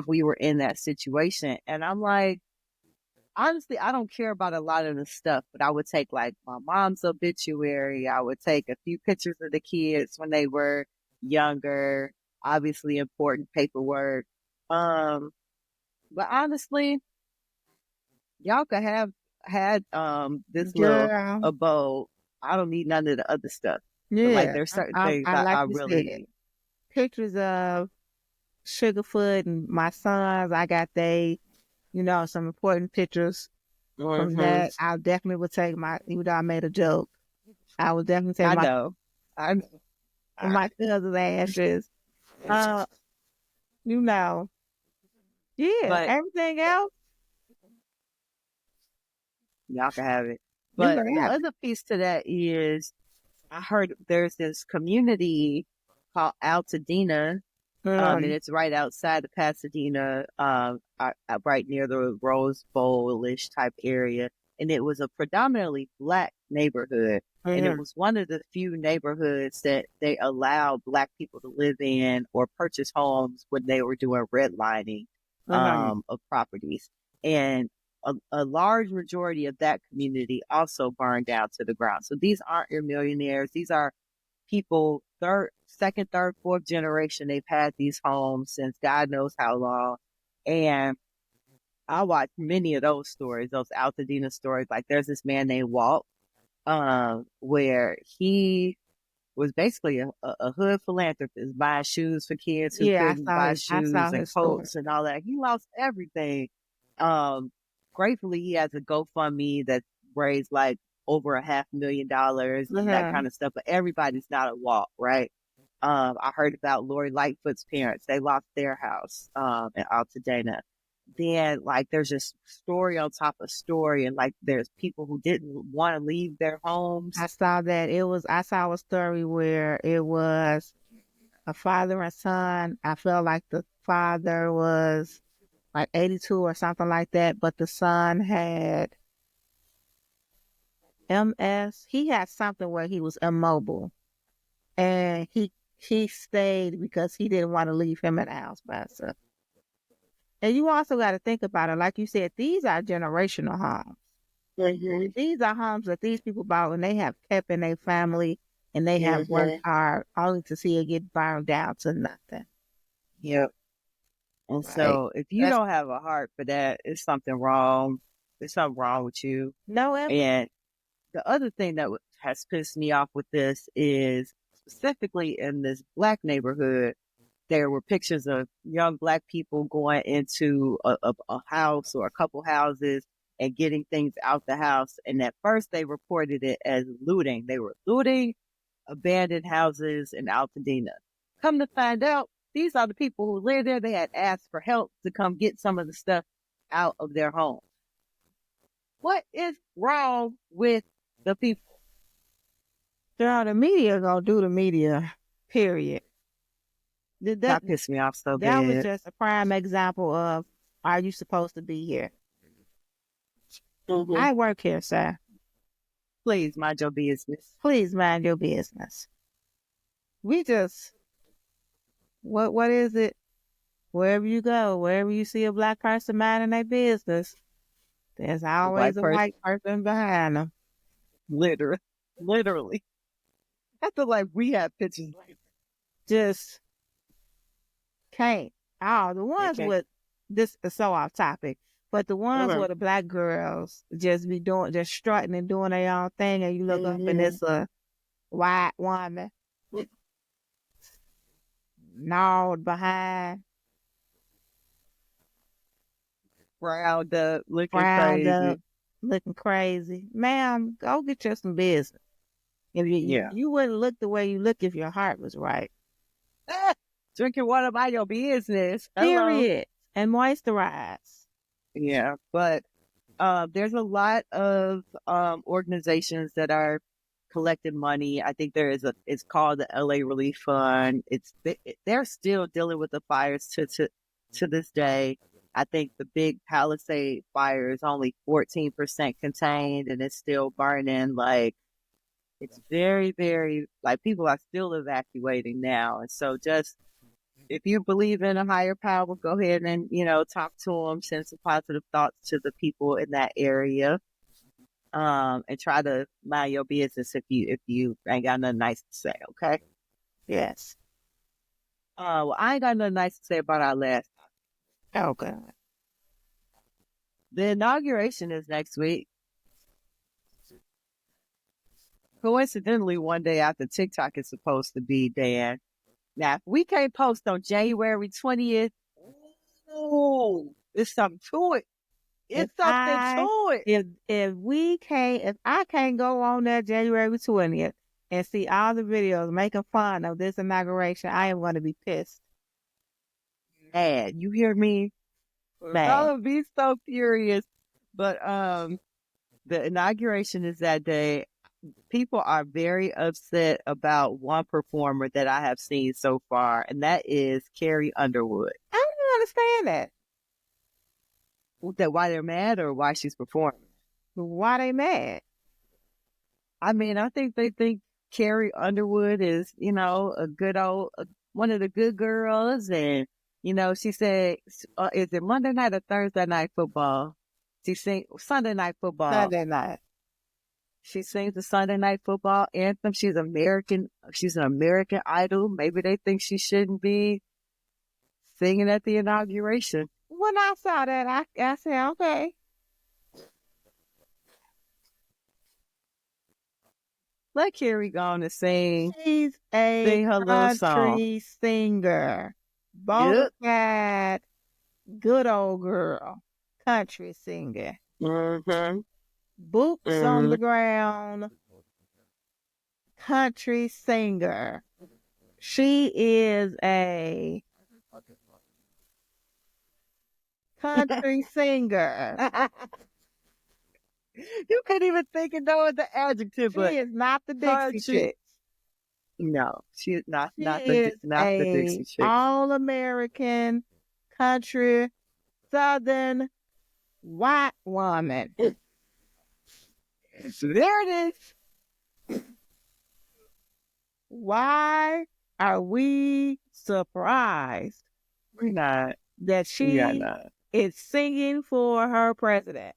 S2: we were in that situation? And I'm like, honestly, I don't care about a lot of the stuff, but I would take like my mom's obituary. I would take a few pictures of the kids when they were younger, obviously important paperwork. But honestly, y'all could have had this little abode. I don't need none of the other stuff.
S1: Yeah.
S2: But like there's certain things
S1: I like
S2: I
S1: you
S2: really
S1: said. Pictures of Sugarfoot and my sons. I got some important pictures from that. I definitely would take even though I made a joke, I would definitely take
S2: I know.
S1: My cousin's ashes. Uh, you know. Yeah.
S2: But
S1: Everything else,
S2: y'all can have it.
S1: you
S2: But
S1: can
S2: the
S1: have
S2: other piece to that is I heard there's this community called Altadena,
S1: it.
S2: and it's right outside of Pasadena, right near the Rose Bowl-ish type area. And it was a predominantly black neighborhood. And it was one of the few neighborhoods that they allowed black people to live in or purchase homes when they were doing redlining, of properties. And a large majority of that community also burned down to the ground. So these aren't your millionaires. These are people, second, third, fourth generation. They've had these homes since God knows how long. And I watched many of those stories, those Altadena stories. Like there's this man named Walt, where he was basically a hood philanthropist, buying shoes for kids who
S1: Yeah,
S2: couldn't buy
S1: I saw
S2: shoes and
S1: his story.
S2: coats and all that. He lost everything. Um, Gratefully, he has a GoFundMe that raised like over $500,000 and that kind of stuff. But everybody's not at Walt, right? I heard about Lori Lightfoot's parents. They lost their house in Altadena. Then, like, there's just story on top of story, and like, there's people who didn't want to leave their homes.
S1: I saw that I saw a story where it was a father and son. I felt like the father was like 82 or something like that, but the son had MS. He had something where he was immobile, and he stayed because he didn't want to leave him in the house by himself. And you also got to think about it, like you said, these are generational homes. These are homes that these people bought and they have kept in their family, and they have worked hard only to see it get burned down to nothing.
S2: Yep. And so if you don't have a heart for that, it's something wrong. There's something wrong with you.
S1: No,
S2: And the other thing that has pissed me off with this is specifically in this black neighborhood, there were pictures of young black people going into a house or a couple houses and getting things out the house. And at first they reported it as looting. They were looting abandoned houses in Altadena. Come to find out, these are the people who live there. They had asked for help to come get some of the stuff out of their home. What is wrong with the people?
S1: Girl, the media gonna do the media, period.
S2: That pissed me off so bad.
S1: That was just a prime example of, are you supposed to be here? I work here, sir.
S2: Please mind your business.
S1: Please mind your business. We just, what is it? Wherever you go, wherever you see a black person minding their business, there's always a white person behind them.
S2: Literally. I feel like we have pictures like
S1: just can't. Oh, the ones with this is so off topic, but the ones where the black girls just be just strutting and doing their own thing, and you look up and it's a white woman gnawed behind,
S2: frowned up, looking crazy.
S1: Ma'am, go get you some business. If you wouldn't look the way you look if your heart was right.
S2: Drinking water by your business.
S1: Period. And moisturize.
S2: Yeah, but there's a lot of organizations that are collecting money. I think it's called the LA Relief Fund. They're still dealing with the fires to this day. I think the big Palisade fire is only 14% contained, and it's still burning. Like, it's very, very, like, people are still evacuating now. And so just, if you believe in a higher power, go ahead and, talk to them, send some positive thoughts to the people in that area. And try to mind your business if you ain't got nothing nice to say, okay?
S1: Yes.
S2: Well, I ain't got nothing nice to say about our last
S1: topic. Oh, God.
S2: The inauguration is next week. Coincidentally, one day after TikTok is supposed to be, Dan. Now, if we can't post on January 20th, there's something to it. It's something to it.
S1: If I can't go on that January 20th, and see all the videos making fun of this inauguration, I am going to be pissed.
S2: Mad. You hear me?
S1: Mad.
S2: I'll be so furious. But the inauguration is that day. People are very upset about one performer that I have seen so far, and that is Carrie Underwood.
S1: I don't understand that.
S2: That why they're mad or why she's performing?
S1: Why they mad?
S2: I mean, I think they think Carrie Underwood is, you know, a good old, one of the good girls. And, you know, she said, is it Monday night or Thursday night football? She sings Sunday night football.
S1: Sunday night.
S2: She sings the Sunday night football anthem. She's American. She's an American Idol. Maybe they think she shouldn't be singing at the inauguration.
S1: When I saw that, I said, okay.
S2: Let Carrie go on and sing.
S1: She's a
S2: sing her little song.
S1: country singer. Bona fide, good old girl. Country singer.
S2: Mm-hmm.
S1: Boots on the ground. Country singer. She is a country singer.
S2: You couldn't even think of no other adjective.
S1: She is not the Dixie Chicks.
S2: No, she is not.
S1: She
S2: Not
S1: is
S2: the Dixie Chicks.
S1: All-American country Southern white woman.
S2: So there it is.
S1: Why are we surprised?
S2: We're not.
S1: That she is singing for her president.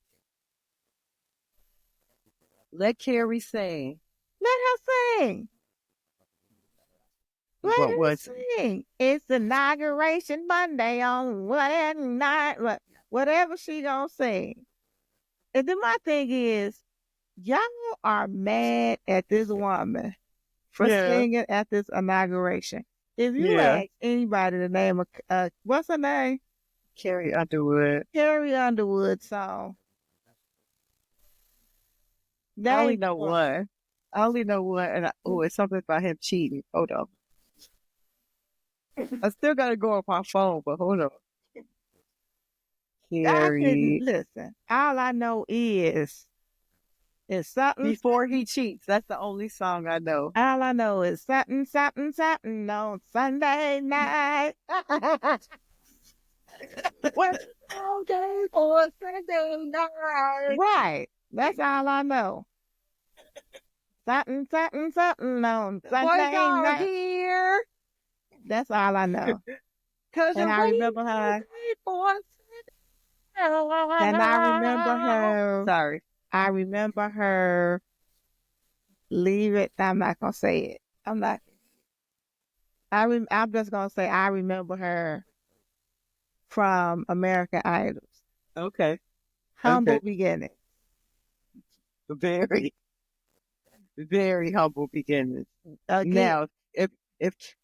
S2: Let Carrie sing.
S1: Let her sing. Let her sing. It's inauguration Monday on whatever night, whatever she gonna sing. And then my thing is, y'all are mad at this woman for singing at this inauguration. If you ask anybody the name of, what's her name?
S2: Carrie Underwood.
S1: Carrie Underwood song.
S2: I only know one. And it's something about him cheating. Hold on. I still gotta go on my phone, but hold on. Carrie.
S1: Listen, all I know is something.
S2: Before he cheats. That's the only song I know.
S1: All I know is something, something, something on Sunday night.
S2: What? All day on Sunday night.
S1: Right. That's all I know. Something, something, something on Sunday night.
S2: Here.
S1: That's all I know. And I remember her. And I remember her.
S2: Sorry.
S1: I remember her. Leave it. I'm not gonna say it. I'm not. I'm just gonna say I remember her from American Idols.
S2: Okay.
S1: Humble beginnings.
S2: Very, very humble beginnings. Now, if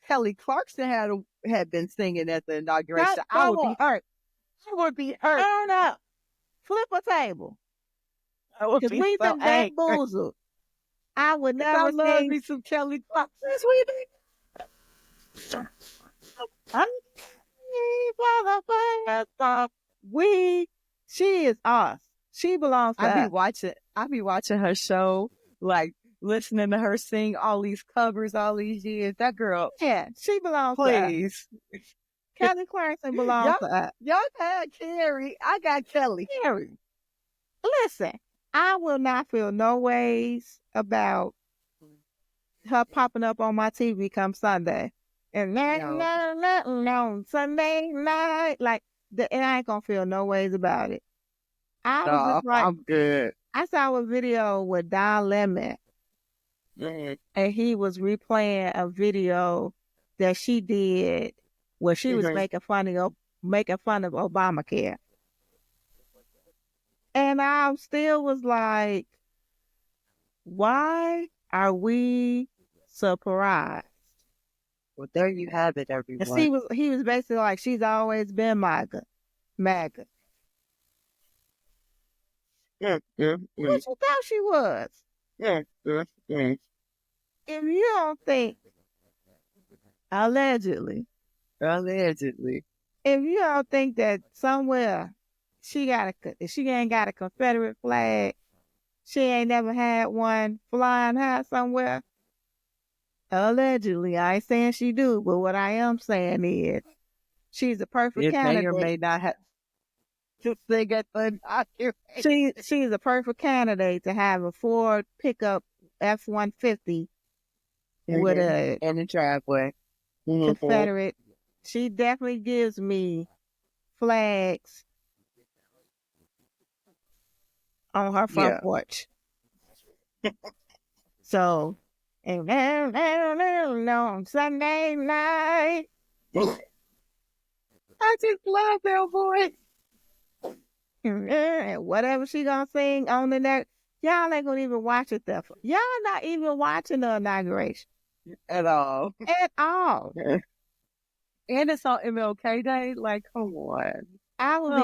S2: Kelly Clarkson had been singing at the inauguration, I would be hurt. I would be hurt.
S1: Turn up. Flip a table.
S2: I would be
S1: we've
S2: so
S1: been
S2: angry.
S1: bamboozled. I would never
S2: I love me some Kelly Clarkson.
S1: She is us. She belongs to us.
S2: I be watching her show, like listening to her sing all these covers all these years. That girl.
S1: Yeah, she belongs to us. Kelly Clarkson belongs to us.
S2: Y'all had Carrie. I got Kelly.
S1: Carrie. Listen, I will not feel no ways about her popping up on my TV come Sunday. And on Sunday night, like, and I ain't gonna feel no ways about it.
S2: I'm good.
S1: I saw a video with Don Lemon, and he was replaying a video that she did where she was making fun of Obamacare, and I still was like, why are we surprised?
S2: Well, there you have it, everyone.
S1: And he was basically like, she's always been MAGA. What you thought she was? if you don't think, allegedly, if you don't think that somewhere if she ain't got a Confederate flag, she ain't never had one flying high somewhere. Allegedly, I ain't saying she do, but what I am saying is she's a perfect
S2: It
S1: candidate.
S2: may or may not have to sing at the inauguration.
S1: She's a perfect candidate to have a Ford pickup F-150 with a
S2: in the driveway.
S1: Confederate. She definitely gives me flags on her front porch. So, and on Sunday night,
S2: I just love that voice.
S1: and whatever she gonna sing on the next, y'all ain't gonna even watch it. Y'all not even watching the inauguration
S2: at all.
S1: At all.
S2: And it's on MLK Day. Like, come on.
S1: I will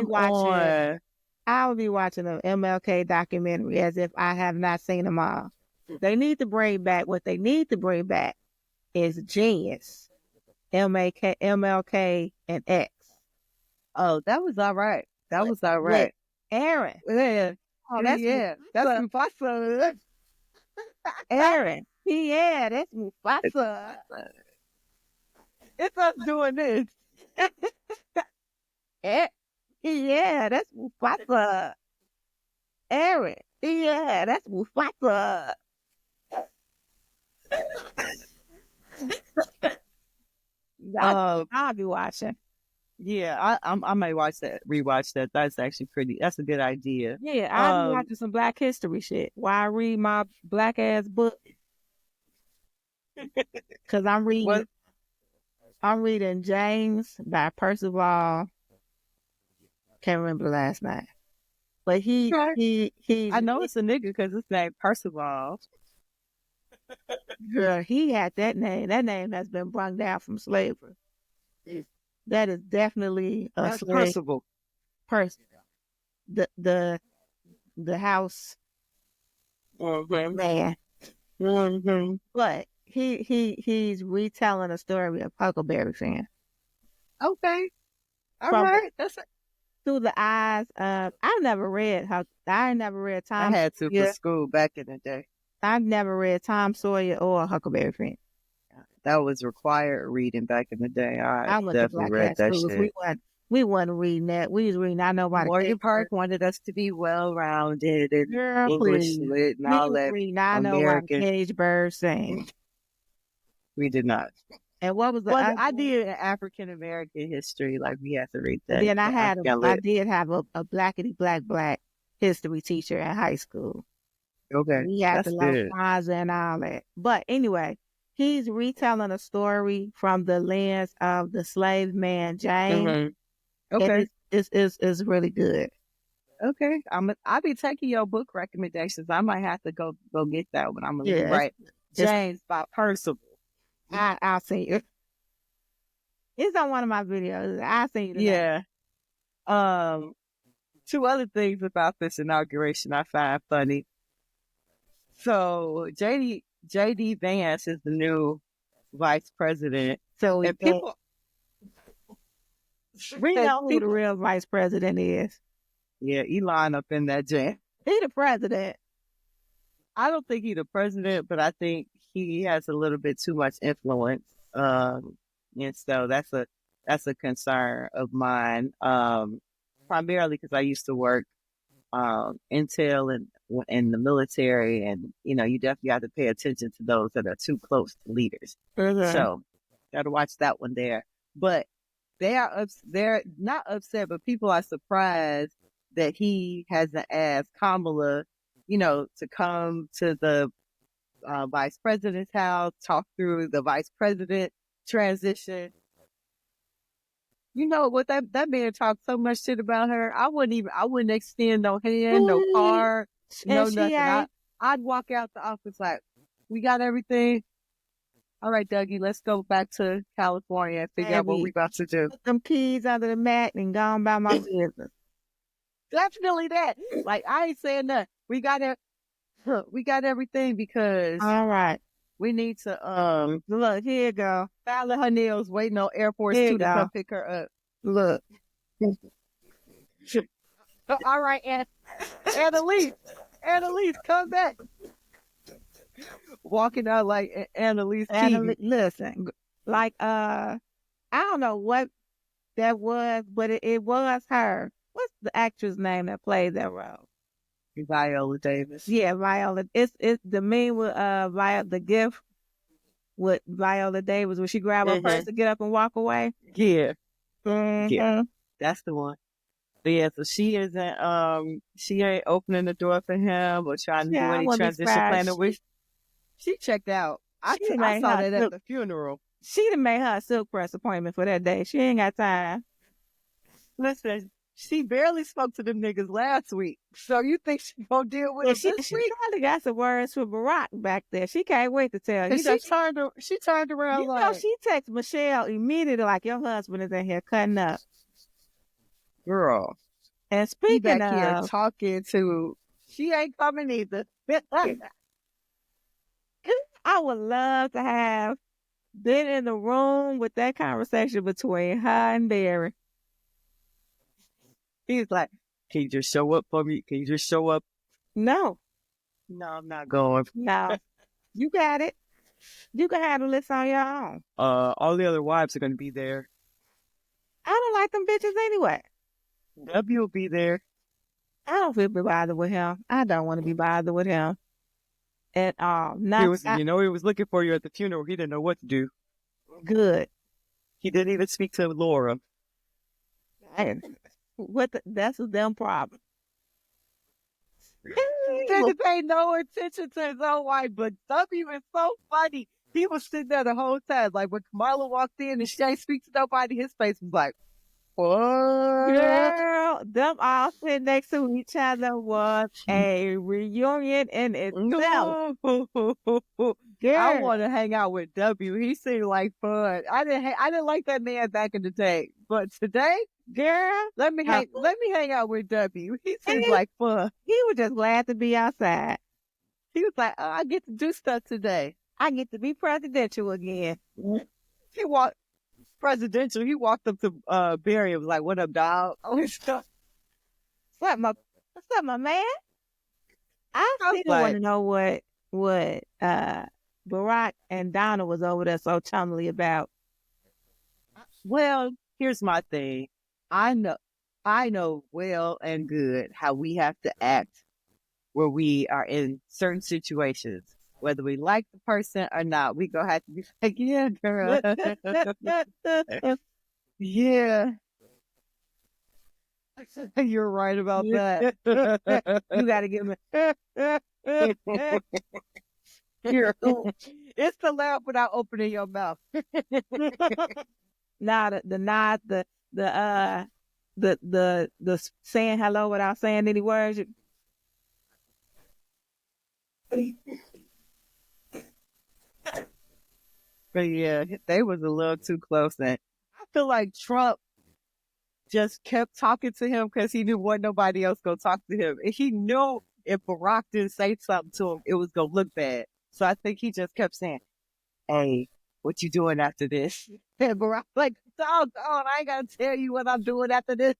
S1: be watching an MLK documentary as if I have not seen them all. They need to bring back what they need to bring back is Genius, MLK, and X.
S2: Oh, that was all right. That was all right.
S1: Aaron.
S2: Yeah. Oh, that's That's Mufasa.
S1: Aaron. Yeah, that's Mufasa.
S2: It's us doing this.
S1: Yeah, that's Mufasa. Aaron. Yeah, that's Mufasa. I'll be watching.
S2: Yeah, I may rewatch that. That's actually that's a good idea.
S1: Yeah, I'll be watching some Black History shit while I read my black ass book. Cause I'm reading James by Percival. Can't remember the last name. But he
S2: I know it's a nigga because his name Percival.
S1: Girl, he had that name. That name has been brought down from slavery. That is definitely a slave person. The house man. Mm-hmm. But he's retelling a story of Huckleberry Finn.
S2: Okay. All right. That's it.
S1: Through the eyes of I never read Tom.
S2: I had to for school back in the day.
S1: I've never read Tom Sawyer or Huckleberry Finn.
S2: That was required reading back in the day. I definitely read that shit.
S1: We wasn't reading that. We was reading I Know About
S2: Morgan Park wanted us to be well-rounded and English lit and all that.
S1: I Know What Cage Bird sings.
S2: We did not.
S1: And what was the
S2: I did African American history, like we had to read that.
S1: Then I did have a blackity black history teacher in high school.
S2: Okay.
S1: We had to learn Kwanzaa and all that. But anyway, he's retelling a story from the lens of the slave man James.
S2: Mm-hmm. Okay.
S1: It's really good.
S2: Okay. I'll be taking your book recommendations. I might have to go get that one. I'm gonna write James by Percival.
S1: I'll see you. It's on one of my videos. I'll see you
S2: today. Yeah. Two other things about this inauguration I find funny. So J.D. Vance is the new vice president.
S1: So we know who the real vice president is.
S2: Yeah, Elon up in that jam.
S1: He the president.
S2: I don't think he's the president, but I think he has a little bit too much influence. And so that's a concern of mine. Primarily because I used to work intel and in the military, and you definitely have to pay attention to those that are too close to leaders. Mm-hmm. So gotta watch that one there. But they're not upset, but people are surprised that he hasn't asked Kamala, to come to the vice president's house, talk through the vice president transition. You know what, that man talked so much shit about her. I wouldn't extend no hand, no card, no nothing. I'd walk out the office like, we got everything. All right, Dougie, let's go back to California and figure out what we about to do.
S1: Put them keys under the mat and go on about my business.
S2: Definitely that. Like, I ain't saying nothing. We got everything because.
S1: All right.
S2: We need to
S1: Look, here you go.
S2: file her nails, waiting on Air Force
S1: Here you
S2: 2 to
S1: go.
S2: come pick her up.
S1: Look.
S2: All right, Annalise, come back. Walking out like Annalise Keaton.
S1: Listen, like I don't know what that was, but it was her. What's the actress name that played that role?
S2: Viola Davis.
S1: Yeah, Viola. It's the meme with the gift with Viola Davis when she grabbed her purse to get up and walk away.
S2: Yeah.
S1: Mm-hmm.
S2: Yeah. That's the one. But yeah, so she isn't she ain't opening the door for him or trying to do any transition planning. She checked out. I saw that at the funeral.
S1: She done made her a silk press appointment for that day. She ain't got time.
S2: Listen, she barely spoke to them niggas last week. So you think she gonna deal with it this week?
S1: She probably got some words for Barack back there. She can't wait to tell you.
S2: She turned around
S1: you know, she texted Michelle immediately like, your husband is in here cutting up.
S2: Girl.
S1: And speaking of
S2: here talking to, she ain't coming either.
S1: I would love to have been in the room with that conversation between her and Barry.
S2: He's like, can you just show up for me? Can you just show up?
S1: No,
S2: I'm not going.
S1: No, you got it. You can handle this on your own.
S2: All the other wives are going to be there.
S1: I don't like them bitches anyway.
S2: W will be there.
S1: I don't feel bothered with him. I don't want to be bothered with him at all.
S2: He was looking for you at the funeral. He didn't know what to do.
S1: Good.
S2: He didn't even speak to Laura.
S1: That's a damn problem.
S2: He didn't pay no attention to his own wife, but W is so funny. He was sitting there the whole time. Like when Kamala walked in and she ain't speak to nobody, his face was like, what?
S1: Girl, them all sitting next to each other was a reunion in itself.
S2: Girl. I want to hang out with W. He seemed like fun. I didn't like that man back in the day, but today, girl, let me hang out with W. He seems like fun.
S1: He was just glad to be outside.
S2: He was like, oh, I get to do stuff today.
S1: I get to be presidential again.
S2: He walked up to Barry and was like, what up, dog?
S1: What's up, my man? I still want to know what Barack and Donna was over there so chummily about.
S2: Well, here's my thing. I know well and good how we have to act where we are in certain situations. Whether we like the person or not, we gonna have to be like, yeah, girl. Yeah. You're right about that.
S1: You gotta give me.
S2: It's the laugh without opening your mouth.
S1: Now the nod, the saying hello without saying any words.
S2: But yeah, they was a little too close. And I feel like Trump just kept talking to him because he knew wasn't nobody else gonna talk to him. And he knew if Barack didn't say something to him, it was gonna look bad. So I think he just kept saying, hey, what you doing after this? And Barack like, doggone, I ain't gotta tell you what I'm doing after this.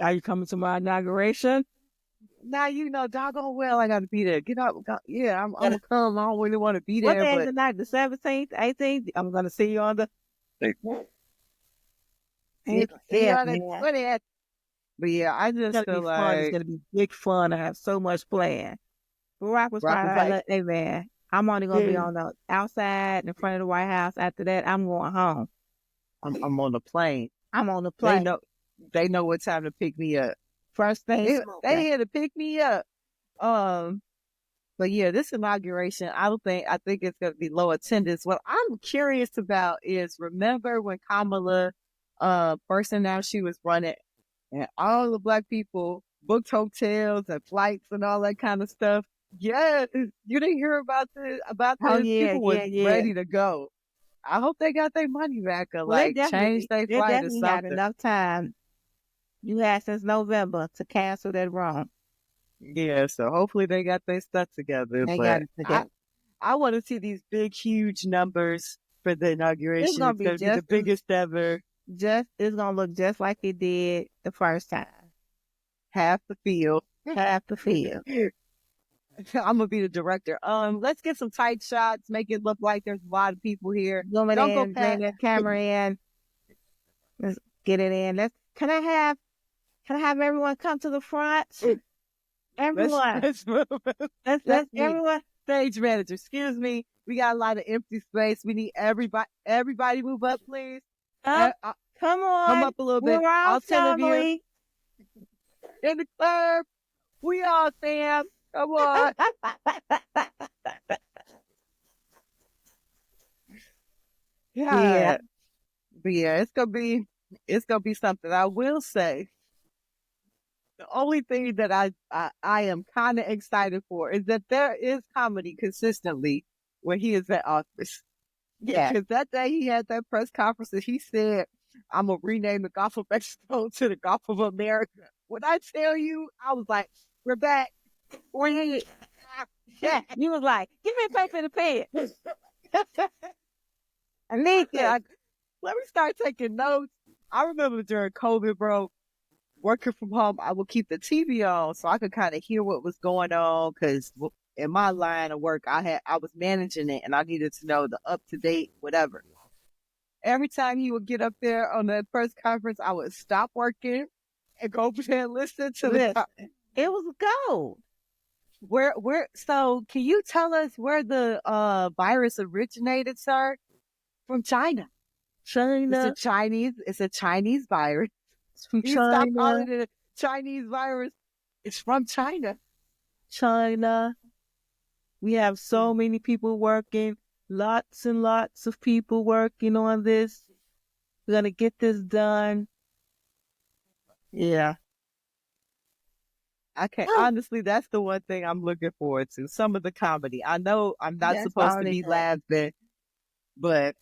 S1: Are you coming to my inauguration?
S2: Now you know doggone well I gotta be there. Get up. Yeah, I'm gonna come. I don't really want to be there.
S1: What day is the night? The 17th, 18th? I'm gonna see you on the...
S2: But yeah, I just feel like
S1: it's gonna be big fun. I have so much planned. Barack was like, hey man, I'm only gonna be on the outside in front of the White House. After that, I'm going home.
S2: I'm on the plane.
S1: I'm on the plane.
S2: They know what time to pick me up.
S1: First thing
S2: they here to pick me up. But yeah, this inauguration, I think it's gonna be low attendance. What I'm curious about is, remember when Kamala first announced she was running, and all the black people booked hotels and flights and all that kind of stuff. Yeah, you didn't hear about this? People were ready to go. I hope they got their money back or change their flight or something.
S1: Got enough time. You had since November to cancel that wrong.
S2: Yeah, so hopefully they got their stuff together.
S1: They got it together.
S2: I want to see these big, huge numbers for the inauguration. It's
S1: gonna
S2: going to be the biggest ever.
S1: It's gonna look just like it did the first time.
S2: Half the field.
S1: Half the field.
S2: I'm gonna be the director. Let's get some tight shots. Make it look like there's a lot of people here.
S1: Don't go bring the camera in. Let's get it in. Can I have everyone come to the front? Everyone. Let's everyone.
S2: Stage manager, excuse me. We got a lot of empty space. We need everybody move up, please.
S1: Come on.
S2: Come up a little bit.
S1: We're all 10 of you.
S2: In the club. We all Sam. Come on. Yeah. But yeah, it's gonna be something. I will say the only thing that I am kind of excited for is that there is comedy consistently when he is at office. Yeah. Because that day he had that press conference and he said, I'm going to rename the Gulf of Mexico to the Gulf of America. When I tell you, I was like, we're back. We're here.
S1: Yeah. You was like, give me a paper and a pen. I need that.
S2: Let me start taking notes. I remember during COVID, bro, working from home, I would keep the TV on so I could kind of hear what was going on. Because in my line of work, I was managing it and I needed to know the up to date, whatever. Every time he would get up there on the press conference, I would stop working and go over there and listen to this.
S1: It was gold.
S2: So can you tell us where the virus originated, sir? From China.
S1: China.
S2: It's a Chinese virus.
S1: It's from
S2: China. Stop calling it a Chinese virus. It's from China.
S1: China. We have so many people working. Lots and lots of people working on this. We're going to get this done. Yeah.
S2: Honestly, that's the one thing I'm looking forward to. Some of the comedy. I know I'm not supposed to be laughing, but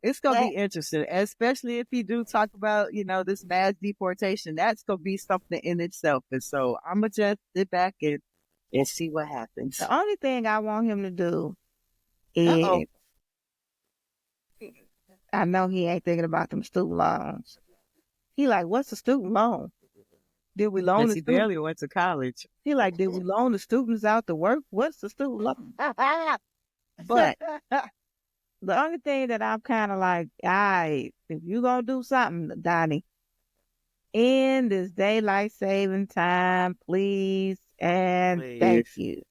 S2: it's going to be interesting, especially if you do talk about, this mass deportation. That's going to be something in itself. And so I'm going to just sit back and see what happens.
S1: The only thing I want him to do is, I know he ain't thinking about them student loans. He like, what's a student loan? Did we loan the students?
S2: He barely went to college.
S1: He like, did we loan the students out to work? What's the student loan? But the only thing that I'm kind of like, all right, if you gonna do something, Donnie, end this daylight saving time, please, and thank you.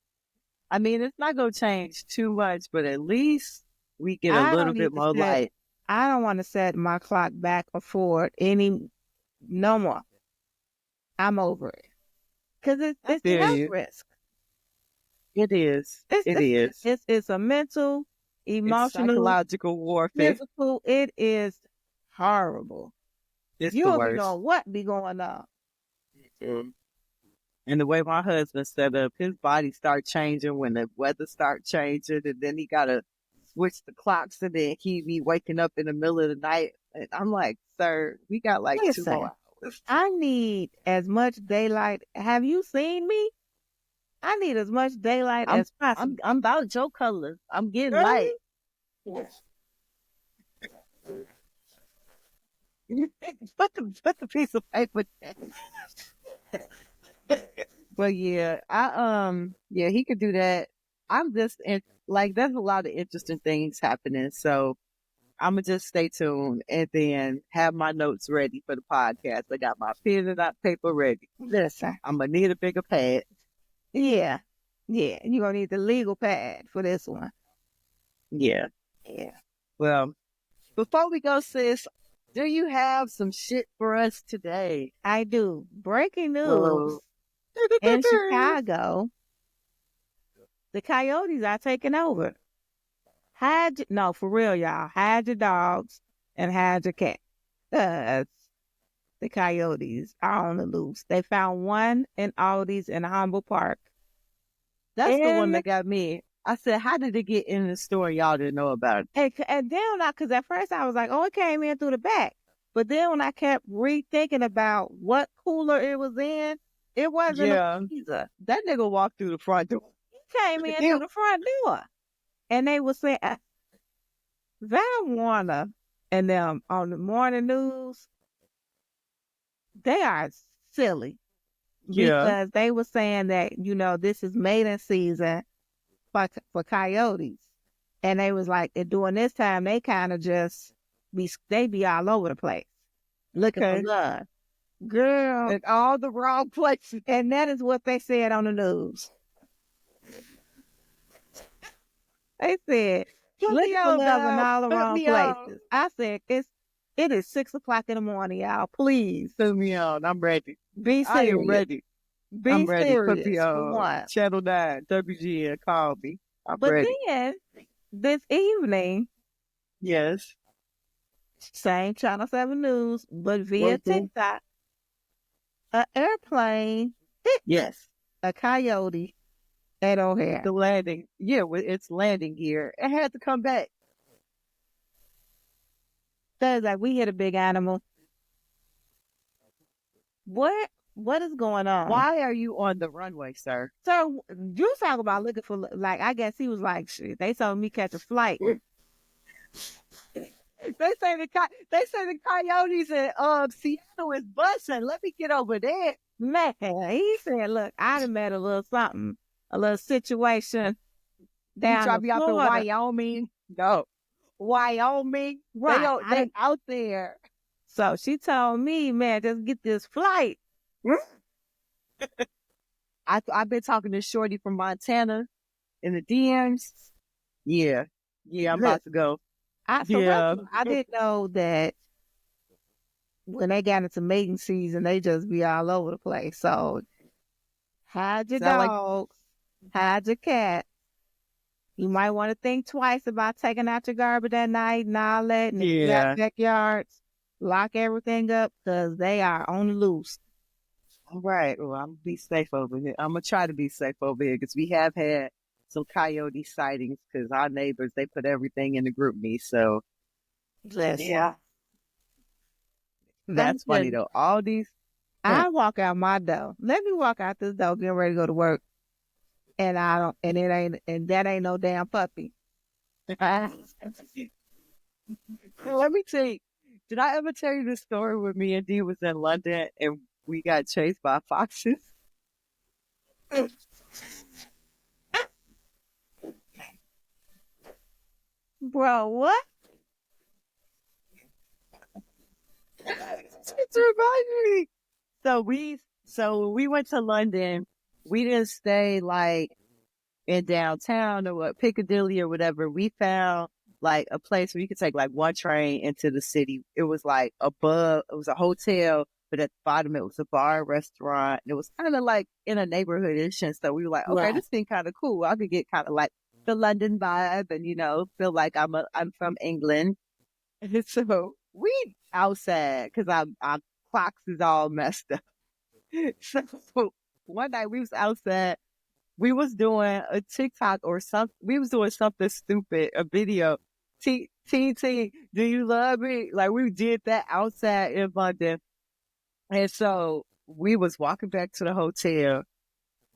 S2: I mean, it's not gonna change too much, but at least we get a little bit more light.
S1: I don't want to set my clock back or forward no more. I'm over it. Because it's a health risk.
S2: It is.
S1: It's a mental, emotional,
S2: psychological warfare.
S1: Physical. It is horrible.
S2: It's
S1: you
S2: the
S1: don't
S2: worst.
S1: know what be going on.
S2: And the way my husband set up, his body start changing when the weather start changing, and then he gotta switch the clocks, and then he be waking up in the middle of the night. And I'm like, sir, we got like 2 more hours.
S1: I need as much daylight. Have you seen me? I need as much daylight as possible.
S2: I'm about your color. I'm getting light. Put the piece of paper down. But yeah, he could do that. I'm just there's a lot of interesting things happening, so I'm gonna just stay tuned and then have my notes ready for the podcast. I got my pen and paper ready.
S1: Listen,
S2: I'm gonna need a bigger pad.
S1: Yeah, you're gonna need the legal pad for this one.
S2: Yeah. Well, before we go, sis, do you have some shit for us today?
S1: I do. Breaking news. In Chicago, the coyotes are taking over. No, for real, y'all. Hide your dogs and hide your cats. The coyotes are on the loose. They found one in Aldi's in Humboldt Park.
S2: That's the one that got me. I said, how did it get in the store? Y'all didn't know about it.
S1: And then because at first I was like, oh, it came in through the back. But then when I kept rethinking about what cooler it was in, it wasn't a freezer.
S2: That nigga walked through the front door.
S1: He came in through the front door. And they were saying, Val Warner and them on the morning news, they are silly.
S2: Yeah.
S1: Because they were saying that, this is mating season for coyotes. And they was like, during this time, they kind of just be all over the place looking for love. Girl.
S2: In all the wrong places.
S1: And that is what they said on the news. They said, looking for love in all the wrong places. I said, it is 6:00 in the morning, y'all. Please.
S2: Put me on. I'm ready.
S1: Be serious.
S2: I am ready.
S1: I'm
S2: ready.
S1: Serious.
S2: Put me on. Channel 9, WGN, call me. I'm
S1: but
S2: ready.
S1: Then, this evening,
S2: yes,
S1: same Channel 7 News, but via TikTok, an airplane hit a coyote at O'Hare.
S2: The landing. Yeah, with its landing gear. It had to come back.
S1: So it's like, we hit a big animal. What is going on?
S2: Why are you on the runway, sir?
S1: So you talk about looking for, like, I guess he was like, shit, they told me catch a flight.
S2: They say the coyotes in Seattle is busting. Let me get over there.
S1: Man, he said, look, I done met a little something, a little situation down
S2: you try to be out in Wyoming. No. Wyoming.
S1: Right.
S2: They out there.
S1: So she told me, man, just get this flight.
S2: I've been talking to Shorty from Montana in the DMs. Yeah, I'm about to go.
S1: I didn't know that when they got into mating season, they just be all over the place. So hide your dogs, hide your cat. You might want to think twice about taking out your garbage at night and all that. And if you got backyards, lock everything up because they are on the loose.
S2: All right. Well, I'm going to be safe over here. I'm going to try to be safe over here because we have had some coyote sightings because our neighbors, they put everything in the group me. So,
S1: yeah.
S2: That's funny, though. All these.
S1: I walk out my door. Let me walk out this door, getting ready to go to work. And that ain't no damn puppy.
S2: Let me tell you. Did I ever tell you the story where me and Dee was in London and we got chased by foxes?
S1: Bro, what?
S2: It's reminding me. So we went to London. We didn't stay like in downtown or what, Piccadilly or whatever. We found like a place where you could take like one train into the city. It was like above, it was a hotel, but at the bottom it was a bar, restaurant. And it was kind of like in a neighborhood-ish. And so we were like, okay, this thing kind of cool. I could get kind of like the London vibe and, feel like I'm from England. And so we outside because our clocks is all messed up. So one night we was outside. We was doing a TikTok or something. We was doing something stupid, a video. T, do you love me? Like we did that outside in London. And so we was walking back to the hotel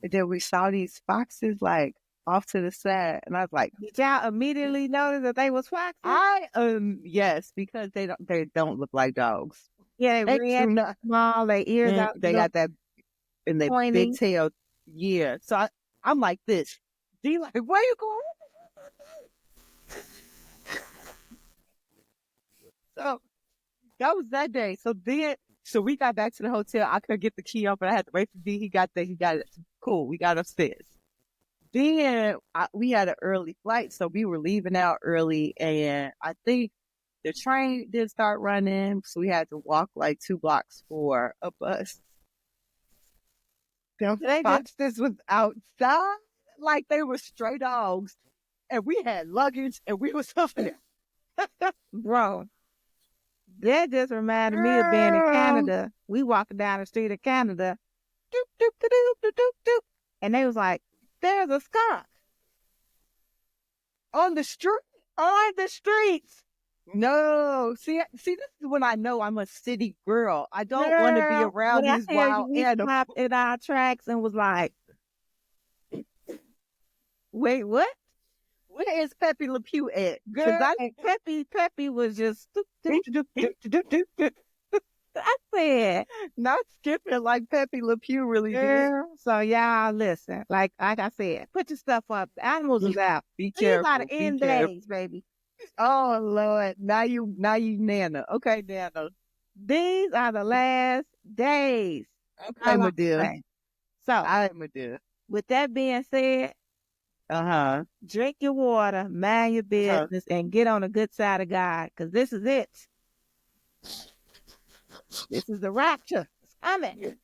S2: and then we saw these foxes like off to the side. And I was like,
S1: did y'all immediately notice that they was foxes?
S2: Yes, because they don't look like dogs.
S1: Yeah, they red, small, their ears out.
S2: They got that in their big tail. Yeah. So I'm like this. D like, where you going? So that was that day. So we got back to the hotel. I couldn't get the key up, but I had to wait for D. He got it. Cool. We got upstairs. Then we had an early flight, so we were leaving out early, and I think the train didn't start running, so we had to walk like 2 blocks for a bus. They foxes was outside like they were stray dogs, and we had luggage, and we was up there.
S1: Bro, that just reminded me of being in Canada. We walking down the street of Canada, doop, doop, doop, doop, doop, doop, and they was like, there's a skunk
S2: on the street.
S1: On the streets.
S2: No, see, this is when I know I'm a city girl. I don't want to be around these wild animals.
S1: Stopped in our tracks and was like, wait, what?
S2: Where is Pepe Le Pew at?
S1: Girl, Pepe was just. I said,
S2: Not skipping like Pepe Le Pew really did.
S1: girl. So y'all listen. Like I said, put your stuff up. The animals is out.
S2: Be
S1: These
S2: careful.
S1: are the
S2: Be
S1: end
S2: careful.
S1: days, baby.
S2: Oh Lord. Now you Nana. Okay, Nana.
S1: These are the last days.
S2: Okay, my dear.
S1: Okay. So
S2: I'm my dear.
S1: with that being said, drink your water, mind your business, and get on the good side of God, because this is it. This is the rapture. It's coming.